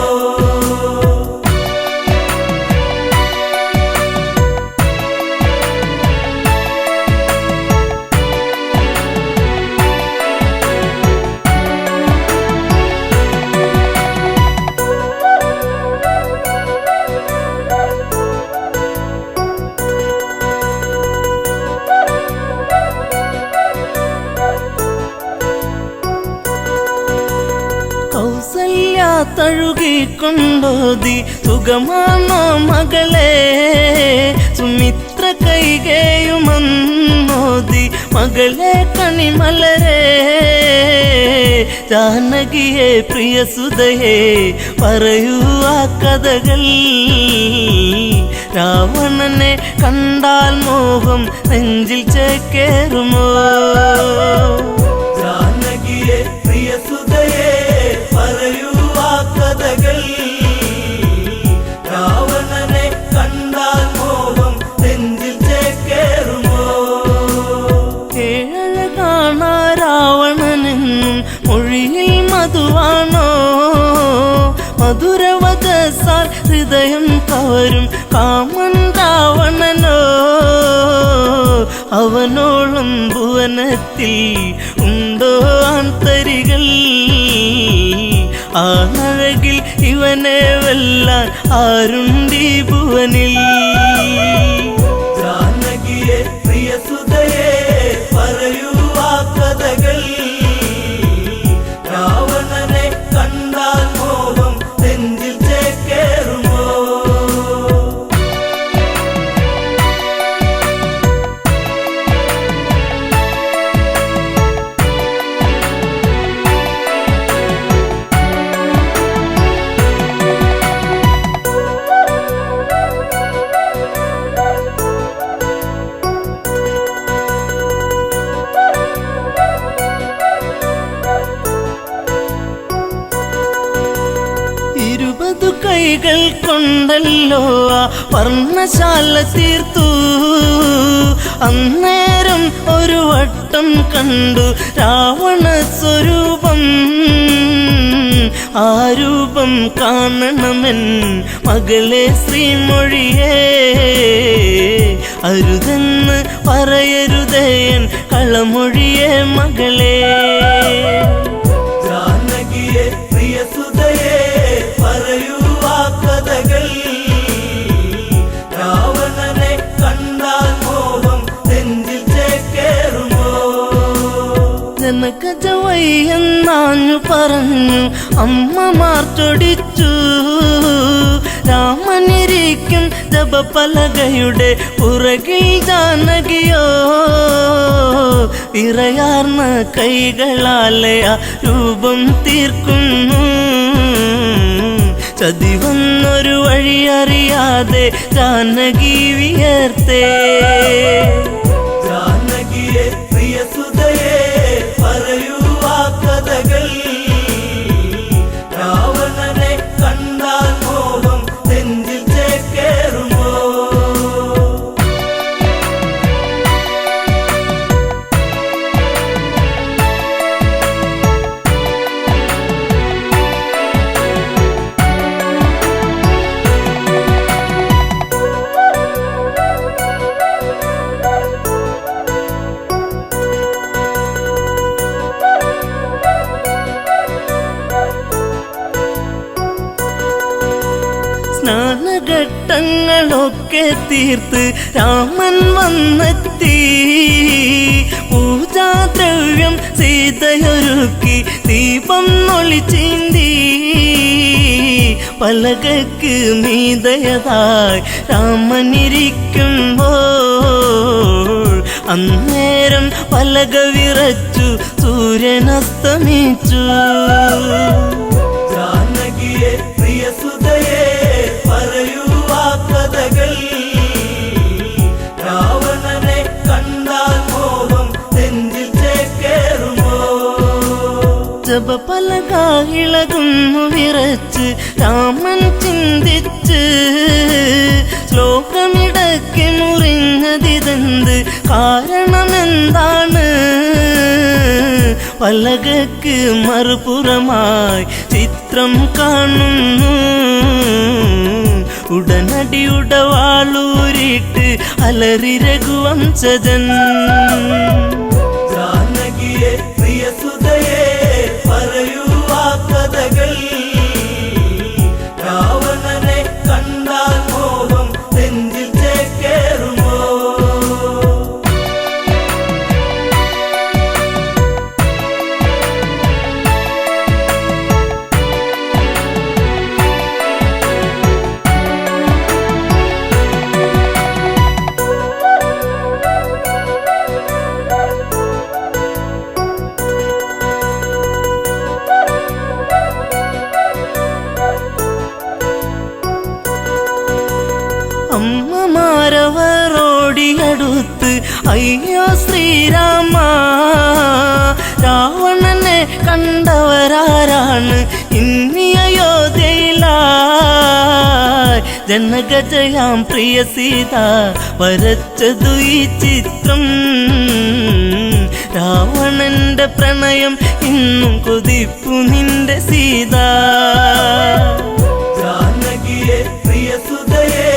Speaker 6: കൗസല്യ തഴുകിക്കൊണ്ടോതി സുഖമാണോ മകളെ സുമിത്ര കൈകേയുമന്നോതി മകളെ കണിമലരെ ജാനകിയെ പ്രിയസുതയെ പറയൂ ആ കഥകൾ രാവണനെ കണ്ടാൽ മോഹം നെഞ്ചിൽ ചേക്കേറുമോ
Speaker 5: ജാനകിയെ പ്രിയസുതയെ പറയൂ ആ കഥകൾ രാവണനെ കണ്ടാൽ മോഹം നെഞ്ചിൽ ചേക്കേറുമോ
Speaker 6: ഏഴഴ കാണാ രാവണനെന്നും മൊഴിയിൽ മധുവാണോ മധുരവദസാൽ ഹൃദയം കവരും കാമൻ രാവണനോ അവനോളം ഭുവനത്തിൽ ഉണ്ടോ ആന്തരികൾ ആണഴകിൽ ഇവനെ വെല്ലാൻ ആരുണ്ടീ ഭുവനിൽ
Speaker 5: ജാനകിയെ പ്രിയസുതയെ പറയൂ ആ കഥകൾ രാവണനെ കണ്ടാൽ മോഹം നെഞ്ചിൽ ചേക്കേറുമോ
Speaker 6: കൈകൾ കൊണ്ടല്ലോ ആ വർണ്ണശാല തീർത്തു അന്നേരം ഒരു വട്ടം കണ്ടു രാവണ സ്വരൂപം ആ രൂപം കാണണമെൻ മകളെ ശ്രീമൊഴിയേ അരുതെന്ന് പറയരുതേൻ കളമൊഴിയേ മകളെ
Speaker 5: ജാനകിയെ പ്രിയസുതയെ പറയൂ ആ കഥകൾ രാവണനെ കണ്ടാൽ മോഹം നെഞ്ചിൽ ചേക്കേറുമോ
Speaker 6: ജനകജവയ്യെന്നാഞ്ഞു പറഞ്ഞു അമ്മമാർ ചൊടിച്ചു രാമനിരിക്കും ജപപലകയുടെ പുറകിൽ ജാനകിയോ വിറയാർന്ന കൈകളാലെ ആ രൂപം തീർക്കുന്നു ചതി വന്നൊരു വഴിയറിയാതെ ജാനകി വിയർത്തേ
Speaker 5: ജാനകിയെ പ്രിയസുതയെ പറയൂ ആ കഥകൾ രാവണനെ കണ്ടാൽ മോഹം നെഞ്ചിൽ ചേക്കേറുമോ
Speaker 6: സ്നാനഘട്ടങ്ങളൊക്കെ തീർത്ത് രാമൻ വന്നെത്തി പൂജാദ്രവ്യം സീതയൊരുക്കി ദീപം ഒളിച്ചീന്തി പലകക്ക് മീതയതായി രാമനിരിക്കുമ്പോൾ അന്നേരം പലക വിറച്ചു സൂര്യനസ്തമിച്ചു
Speaker 5: ജാനകിയെ പ്രിയസുതയെ പറയൂ ആ കഥകൾ
Speaker 6: ഇളകുന്നു വിറച്ച് രാമൻ ചിന്തിച്ച് ശ്ലോകമിടയ്ക്ക് മുറിഞ്ഞതിതെന്ത് കാരണമെന്താണ് പലകക്ക് മറുപുറമായി ചിത്രം കാണുന്നു ഉടനടി ഉടവാളൂരിട്ട് അലറി രഘുവംശജൻ
Speaker 5: ജാനകിയെ പ്രിയസുതയെ പറയൂ ആ കഥകൾ രാവണനെ കണ്ടാൽ മോഹം നെഞ്ചിൽ ചേക്കേറുമോ
Speaker 6: അമ്മമാരവരോടിയടുത്ത് അയ്യോ ശ്രീരാമ രാവണനെ കണ്ടവരാരാണ് ഇന്നി അയോധ്യയിലായി ജനകജയാം പ്രിയ സീത വരച്ചതു ഈ ചിത്രം രാവണന്റെ പ്രണയം ഇന്നും കൊതിപ്പു നിന്റെ സീത
Speaker 5: ജാനകിയെ പ്രിയസുതയെ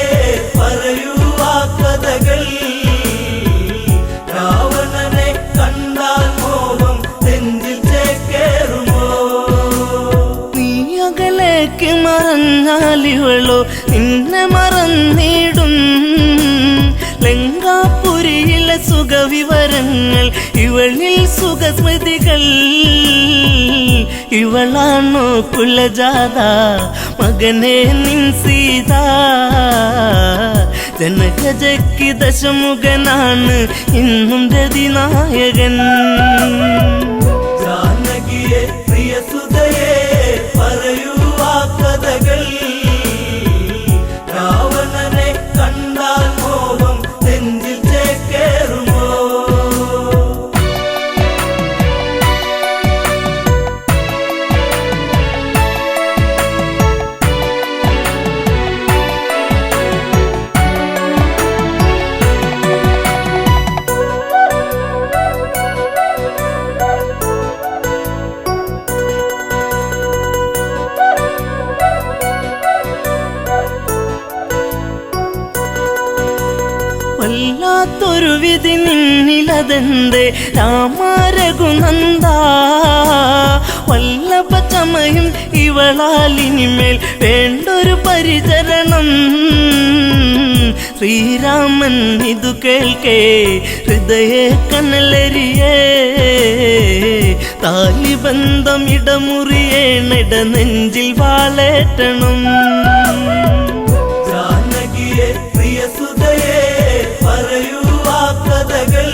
Speaker 5: പറയൂ ആ കഥകൾ രാവണനെ കണ്ടാൽ മോഹം നെഞ്ചിൽ ചേക്കേറുമോ
Speaker 6: നീ അകലേക്ക് മറഞ്ഞാലിവളോ നിന്നെ മറന്നിടും ലങ്കാപുരിയിലെ സുഖവിവരങ്ങൾ ഇവളിൽ സുഖസ്മൃതികൾ ഇവളാണോ കുലജാത മകനെ നിൻ സീത ജനകജയ്ക്ക് ദശമുഖനാണ് ഇന്നും രതിനായകൻ
Speaker 5: ജാനകിയെ പ്രിയസുതയെ പറയൂ ആ കഥകൾ രാവണനെ കണ്ടാൽ മോഹം നെഞ്ചിൽ ചേക്കേറുമോ
Speaker 6: വല്ലാത്തൊരു വിധി നിന്നിലതെന്തേ രാമരഘുനന്ദ വല്ലഭ ചമയും ഇവളാലിനിമേൽ വേണ്ടൊരു പരിചരണം ശ്രീരാമൻ ഇതു കേൾക്കേ ഹൃദയ കനലരിയേ താലിബന്ധം ഇടമുറിയേണിട നെഞ്ചിൽ വാളേറ്റണം
Speaker 5: ജാനകിയെ പ്രിയസുതയെ പറയൂ ആ കഥകൾ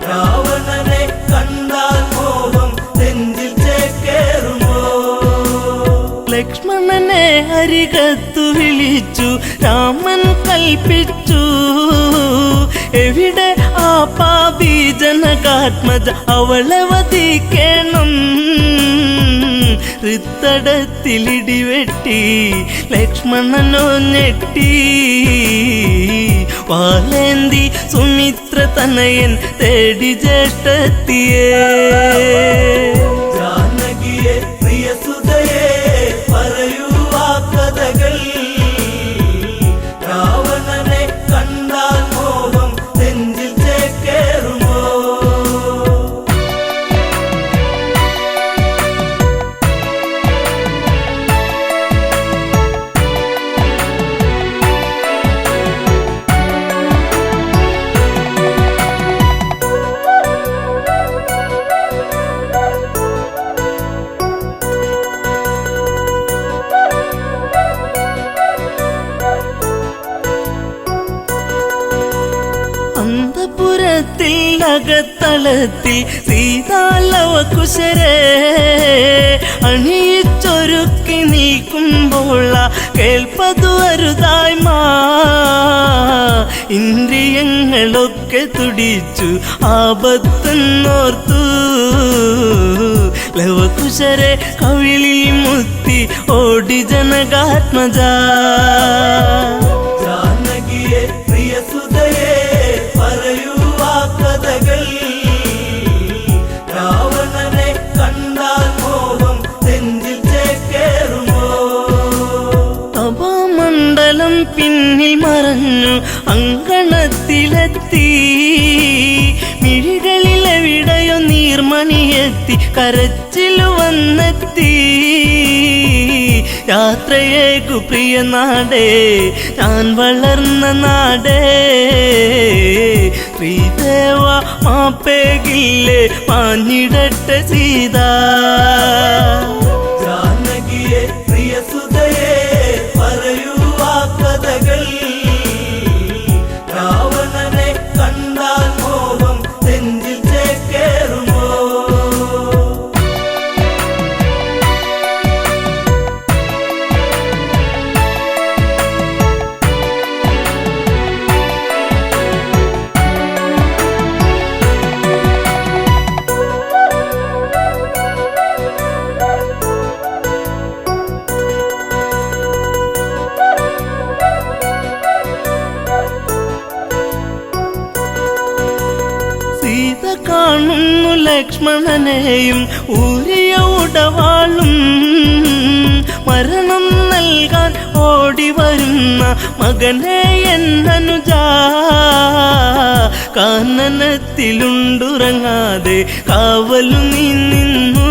Speaker 5: രാവണനെ കണ്ടാൽ മോഹം നെഞ്ചിൽ ചേക്കേറുമോ
Speaker 6: ലക്ഷ്മണനെ അരികത്തു വിളിച്ചു രാമൻ കൽപ്പിച്ചു എവിടെ ആ പാപി ജനകാത്മജ അവളെ വധിക്കണം ഹൃത്തടത്തിലിടിവെട്ടി ലക്ഷ്മണനോ ഞെട്ടി വാലേന്തി സുമിത്ര തനയൻ തേടി ജ്യേഷ്ഠത്തിയേ
Speaker 5: ജാനകിയെ പ്രിയസുതയെ പറയൂ ആ കഥകൾ രാവണനെ കണ്ടാൽ മോഹം നെഞ്ചിൽ ചേക്കേറുമോ
Speaker 6: അന്തപുരത്തിൽ അകത്തളത്തിൽ സീതാലവ കുശരേ അണിയിച്ചൊരുക്കി നീക്കുമ്പോൾ കേൾപ്പതു അരുതായ്മ ഇന്ദ്രിയങ്ങളൊക്കെ തുടിച്ചു ആപത്തെന്നോർത്തു ലവകുശരെ കവിളിൽ മുത്തി ഓടി ജനകാത്മജ
Speaker 5: ജാനകിയെ പ്രിയ സുതയെ പറയൂ ആ കഥകൾ രാവണനെ കണ്ടാൽ മോഹം നെഞ്ചിൽ ചേക്കേറുമോ
Speaker 6: തപോമണ്ഡലം പിന്നിൽ മറഞ്ഞു അങ്കണത്തിലെത്തി മിഴികളിലെവിടെയോ നീർമണിയെത്തി കരച്ചിലു വന്നെത്തി യാത്രയേക്കു പ്രിയ നാടേ ഞാൻ വളർന്ന നാടേ ശ്രീദേവ മാപ്പേകില്ലേ മാഞ്ഞിടട്ടെ സീത
Speaker 5: ജാനകിയെ പ്രിയ സുതയെ പറയൂ ആ കഥകൾ രാവണനെ കണ്ടാൽ മോഹം നെഞ്ചിൽ ചേക്കേറുമോ
Speaker 6: സീത കാണുന്നു ലക്ഷ്മണനെയും ഊരിയ ഉടവാളും മരണം നൽകാൻ ഓടി വരുന്ന മകനെ എന്നനുജ കാനനത്തിലുണ്ടുറങ്ങാതെ കാവലു നീ നിന്നു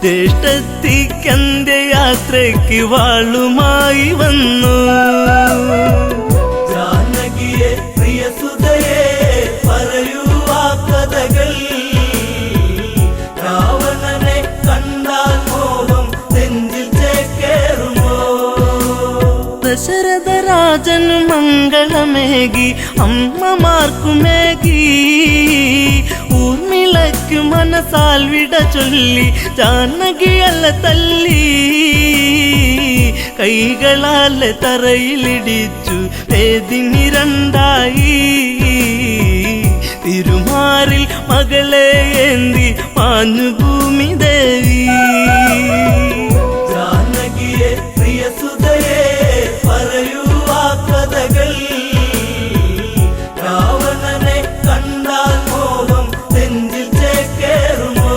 Speaker 6: ജ്യേഷ്ഠത്തിക്കന്റെ യാത്രയ്ക്ക് വാളുമായി വന്നു
Speaker 5: ജാനകിയെ പ്രിയ സുതയെ പറയൂ ആ കഥകൾ രാവണനെ കണ്ടാൽ മോഹം നെഞ്ചിൽ ചേക്കേറുമോ
Speaker 6: ദശരഥ രാജനു മംഗളമേകി അമ്മമാർക്കുമേകി ഊർമിളയ്ക്കു മനസാൽ വിട ചൊല്ലി ജാനകിയല്ല തല്ലി കൈകളാലെ തറയിലിടിച്ചു വേദിനി രണ്ടായി തിരുമാറിൽ മകളെ ഏന്തി മാഞ്ഞു ഭൂമി ദേവി
Speaker 5: ജാനകിയെ പ്രിയ സുതയെ പറയൂ ആ കഥകൾ രാവണനെ കണ്ടാൽ മോഹം നെഞ്ചിൽ ചേക്കേറുമോ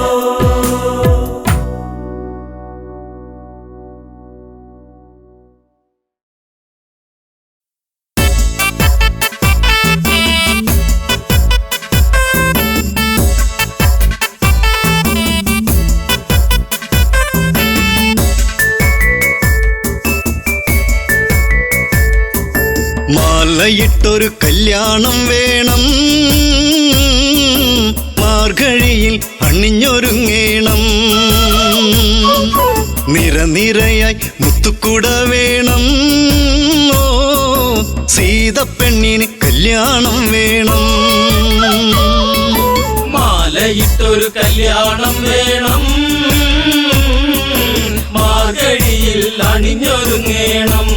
Speaker 3: മാലയിട്ടൊരു കല്യാണം വേണം, മാർഗഴിയിൽ അണിഞ്ഞൊരുങ്ങേണം, നിരനിരയായി മുത്തുക്കുട വേണം, ഓ സീതപ്പെണ്ണിന് കല്യാണം വേണം.
Speaker 5: മാലയിട്ടൊരു കല്യാണം വേണം, മാർഗഴിയിൽ അണിഞ്ഞൊരുങ്ങേണം,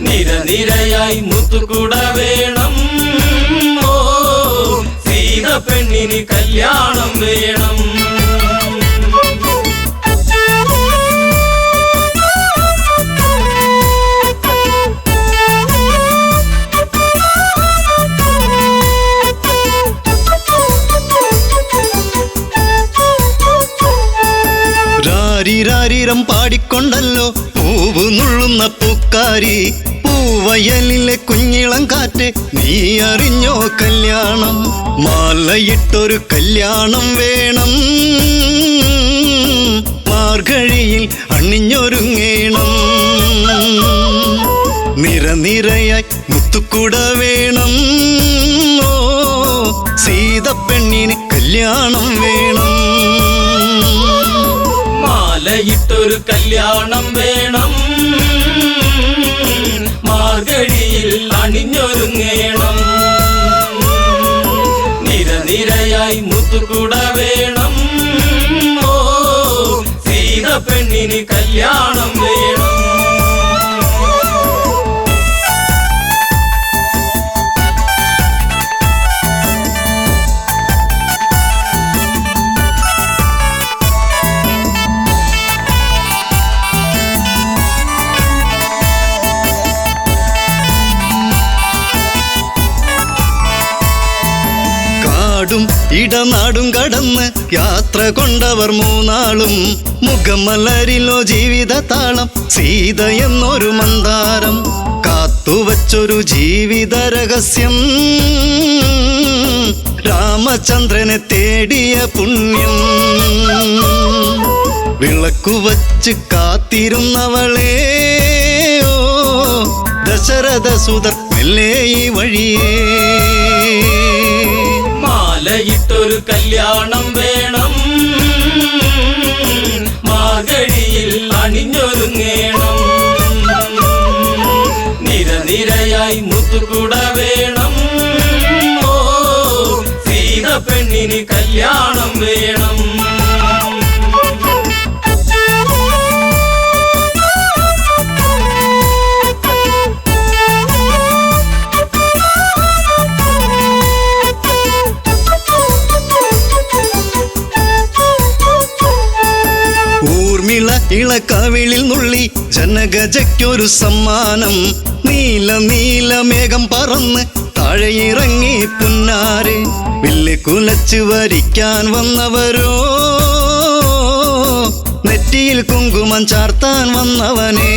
Speaker 5: നിരനിരയായി മുത്തുകുട വേണം, ഓ സീത പെണ്ണിന് കല്യാണം വേണം.
Speaker 3: രാരിരാരിരം പാടിക്കൊണ്ടല്ലോ പൂവ് നുള്ളുന്ന പൂക്കാരി, പൂവയലിലെ കുഞ്ഞിളം കാറ്റ് നീ അറിഞ്ഞോ കല്യാണം. മാലയിട്ടൊരു കല്യാണം വേണം, മാർഗഴിയിൽ അണിഞ്ഞൊരുങ്ങേണം, നിരനിരയായി മുത്തുക്കുട വേണം, ഓ സീതപ്പെണ്ണിന് കല്യാണം വേണം.
Speaker 5: മാലയിട്ടൊരു കല്യാണം വേണം, മാർഗഴിയിൽ അണിഞ്ഞൊരുങ്ങേണം, നിരനിരയായി മുത്തുകുട വേണം, ഓ സീത പെണ്ണിന് കല്യാണം വേണം.
Speaker 3: ഇടനാടും കടന്ന് യാത്ര കൊണ്ടവർ മൂന്നാളും മുഖമലരിലോ ജീവിത താളം സീത എന്നൊരു മന്ദാരം കാത്തുവച്ചൊരു ജീവിത രഹസ്യം രാമചന്ദ്രനെ തേടിയ പുണ്യം വിളക്കുവച്ച് കാത്തിരുന്നവളെ ഓ ദശരഥ സുതർ മെല്ലെ ഈ വഴിയേ
Speaker 5: മാലയിട്ടൊരു കല്യാണം വേണം മാർഗഴിയിൽ അണിഞ്ഞൊരുങ്ങേണം നിരനിരയായി മുത്തുകൂട വേണം ഓ സീത പെണ്ണിന് കല്യാണം വേണം
Speaker 3: ഇളക്കവിളിൽ നുള്ളി ജനഗജയ്ക്കൊരു സമ്മാനം നീല നീല മേഘം പറന്ന് താഴെയിറങ്ങി പുന്നാരെ വില്ല് കുലച്ച് വരിക്കാൻ വന്നവരോ നെറ്റിയിൽ കുങ്കുമം ചാർത്താൻ വന്നവനെ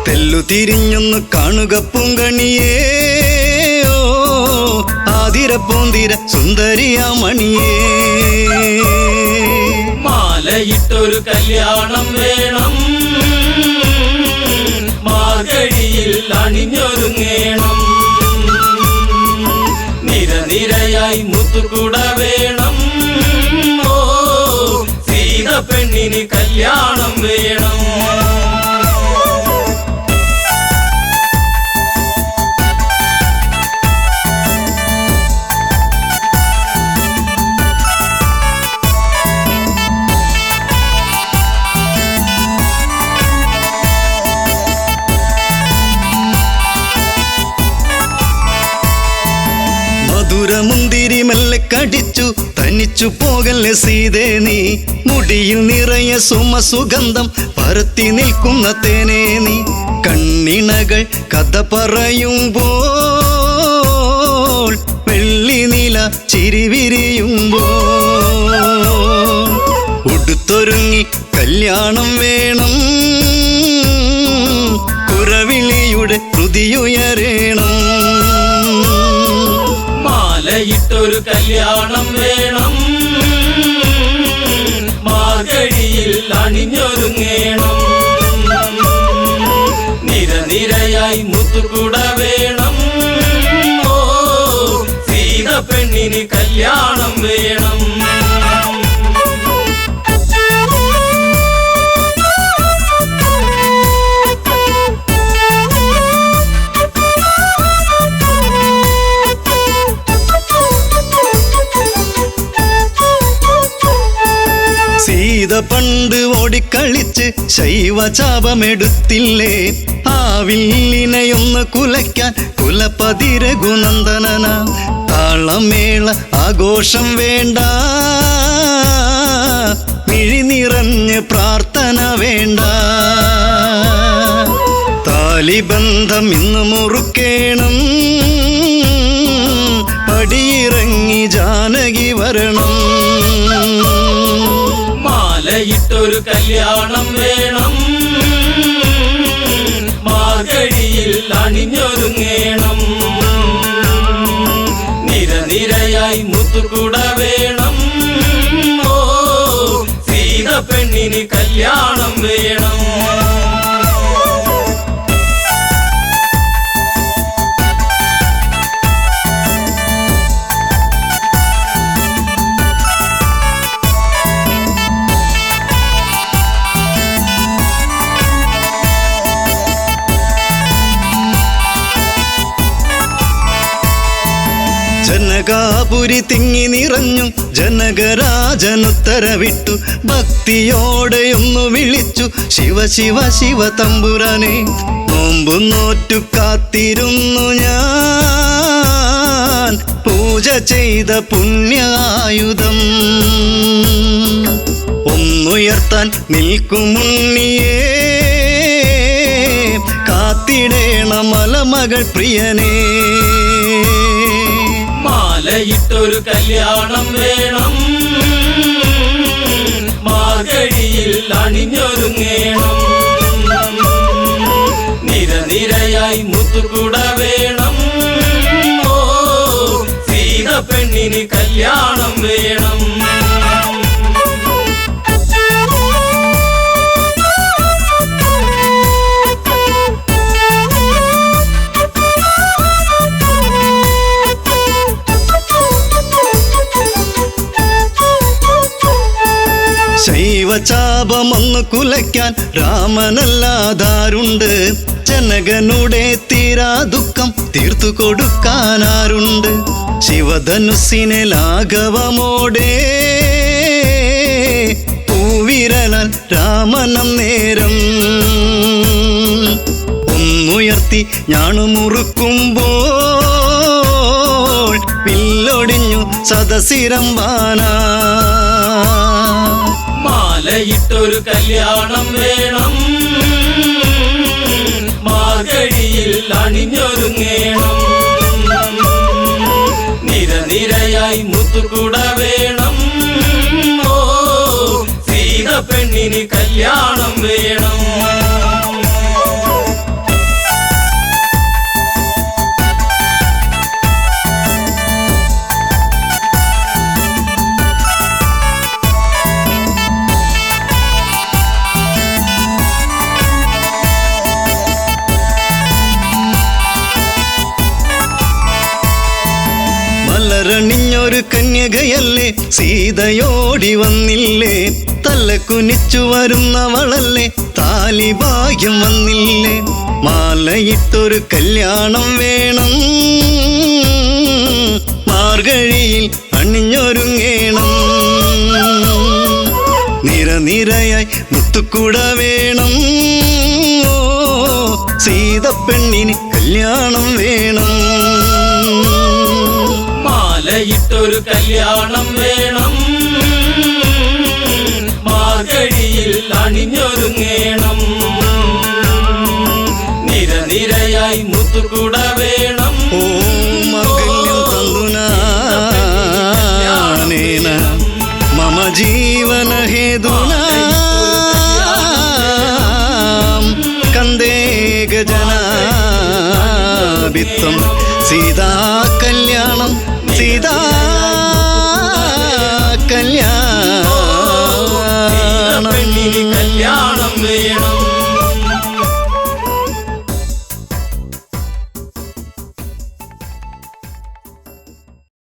Speaker 3: തെല്ലു തിരിഞ്ഞൊന്ന് കാണുക പൂങ്കണിയേ ഓ ആതിര പൂന്തിര സുന്ദരിയാ മണിയേ
Speaker 5: മാലയിട്ടൊരു കല്യാണം വേണം മാർഗഴിയിൽ അണിഞ്ഞൊരുങ്ങേണം നിരനിരയായി മുത്തുകൂട വേണം ഓ സീത പെണ്ണിന് കല്യാണം വേണം
Speaker 3: മുന്തിരി മെല്ലെ കടിച്ചു തനിച്ചു പോകല്ലേ സീതേ നീ മുടിയിൽ നിറയെ സുമസുഗന്ധം പരത്തി നിൽക്കുന്ന തേനേ നീ കണ്ണിണകൾ കഥ പറയുമ്പോൾ വെള്ളി നീല ചിരിവിരിയുമ്പോൾ ഉടുത്തൊരുങ്ങി കല്യാണം വേണം കുരവിളിയുടെ ഹൃതിയുയരേണം
Speaker 5: മാലയിട്ടൊരു കല്യാണം വേണം മാർഗഴിയിൽ അണിഞ്ഞൊരുങ്ങേണം നിരനിരയായി മുത്തുകൂട വേണം ഓ സീത പെണ്ണിന് കല്യാണം വേണം
Speaker 3: സീത പണ്ട് ഓടിക്കളിച്ച് ശൈവചാപമെടുത്തില്ലേ ആ വില്ലിനെയൊന്ന് കുലയ്ക്കാൻ കുലപതി രഘുനന്ദനന താളമേള ആഘോഷം വേണ്ട മിഴി നിറഞ്ഞ് പ്രാർത്ഥന വേണ്ട താലിബന്ധം ഇന്ന് മുറുക്കേണം പടിയിറങ്ങി ജാനകി വരണം
Speaker 5: മാലയിട്ടൊരു കല്യാണം വേണം മാർഗഴിയിൽ അണിഞ്ഞൊരുങ്ങേണം നിരനിരയായി മുത്തുകൂട വേണം ഓ സീത പെണ്ണിന് കല്യാണം വേണം
Speaker 3: ജനകാപുരി തിങ്ങി നിറഞ്ഞു ജനകരാജനുത്തരവിട്ടു ഭക്തിയോടെയൊന്നു വിളിച്ചു ശിവ ശിവ ശിവ തമ്പുരാനെ നോമ്പു നോറ്റു കാത്തിരുന്നു ഞാൻ പൂജ ചെയ്ത പുണ്യായുധം ഒന്നുയർത്താൻ നിൽക്കുമുണ്ണിയേ കാത്തിടേണ മലമകൾ പ്രിയനേ
Speaker 5: മാലയിട്ടൊരു കല്യാണം വേണം മാർഗഴിയിൽ അണിഞ്ഞൊരുങ്ങേണം നിരനിരയായി മുത്തുകുട വേണം ഓ സീത പെണ്ണിന് കല്യാണം വേണം
Speaker 3: ശൈവചാപമൊന്നു കുലയ്ക്കാൻ രാമനല്ലാതാരുണ്ട് ജനകനുടെ തീരാ ദുഃഖം തീർത്തു കൊടുക്കാനാരുണ്ട് ശിവധനുസിനെ ലാഘവമോടെ പൂവിരലാൽ രാമനം നേരം ഒന്നുയർത്തി ഞാണുമുറുക്കുമ്പോൾ പില്ലൊടിഞ്ഞു സദസിരമ്പാനാ
Speaker 5: മാലയിട്ടൊരു കല്യാണം വേണം മാർഗഴിയിൽ അണിഞ്ഞൊരുങ്ങേണം നിരനിരയായി മുത്തുകുട വേണം ഓ സീത പെണ്ണിന് കല്യാണം വേണം
Speaker 3: മലരണിഞ്ഞൊരു കന്യകയല്ലേ സീതയോടി വന്നില്ലേ തല കുനിച്ചു വരുന്നവളല്ലേ താലിഭാഗ്യം വന്നില്ലേ മാലയിട്ടൊരു കല്യാണം വേണം മാർഗഴിയിൽ അണിഞ്ഞൊരുങ്ങേണം നിരനിരയായി മുത്തുകുട വേണം ഓ സീത പെണ്ണിന് കല്യാണം വേണം
Speaker 5: മാലയിട്ടൊരു കല്യാണം വേണം മാർഗഴിയിൽ അണിഞ്ഞൊരുങ്ങേണം നിരനിരയായി മുത്തുകുട വേണം
Speaker 3: ഓ മംഗല്യം തന്തുനാനേന മമ ജീവന ഹേതുനാ കന്ദേ ഗജനാഭിത്വം സീതാ കല്യാണം സീതാ കല്യാണം
Speaker 5: കല്യാണം വേണം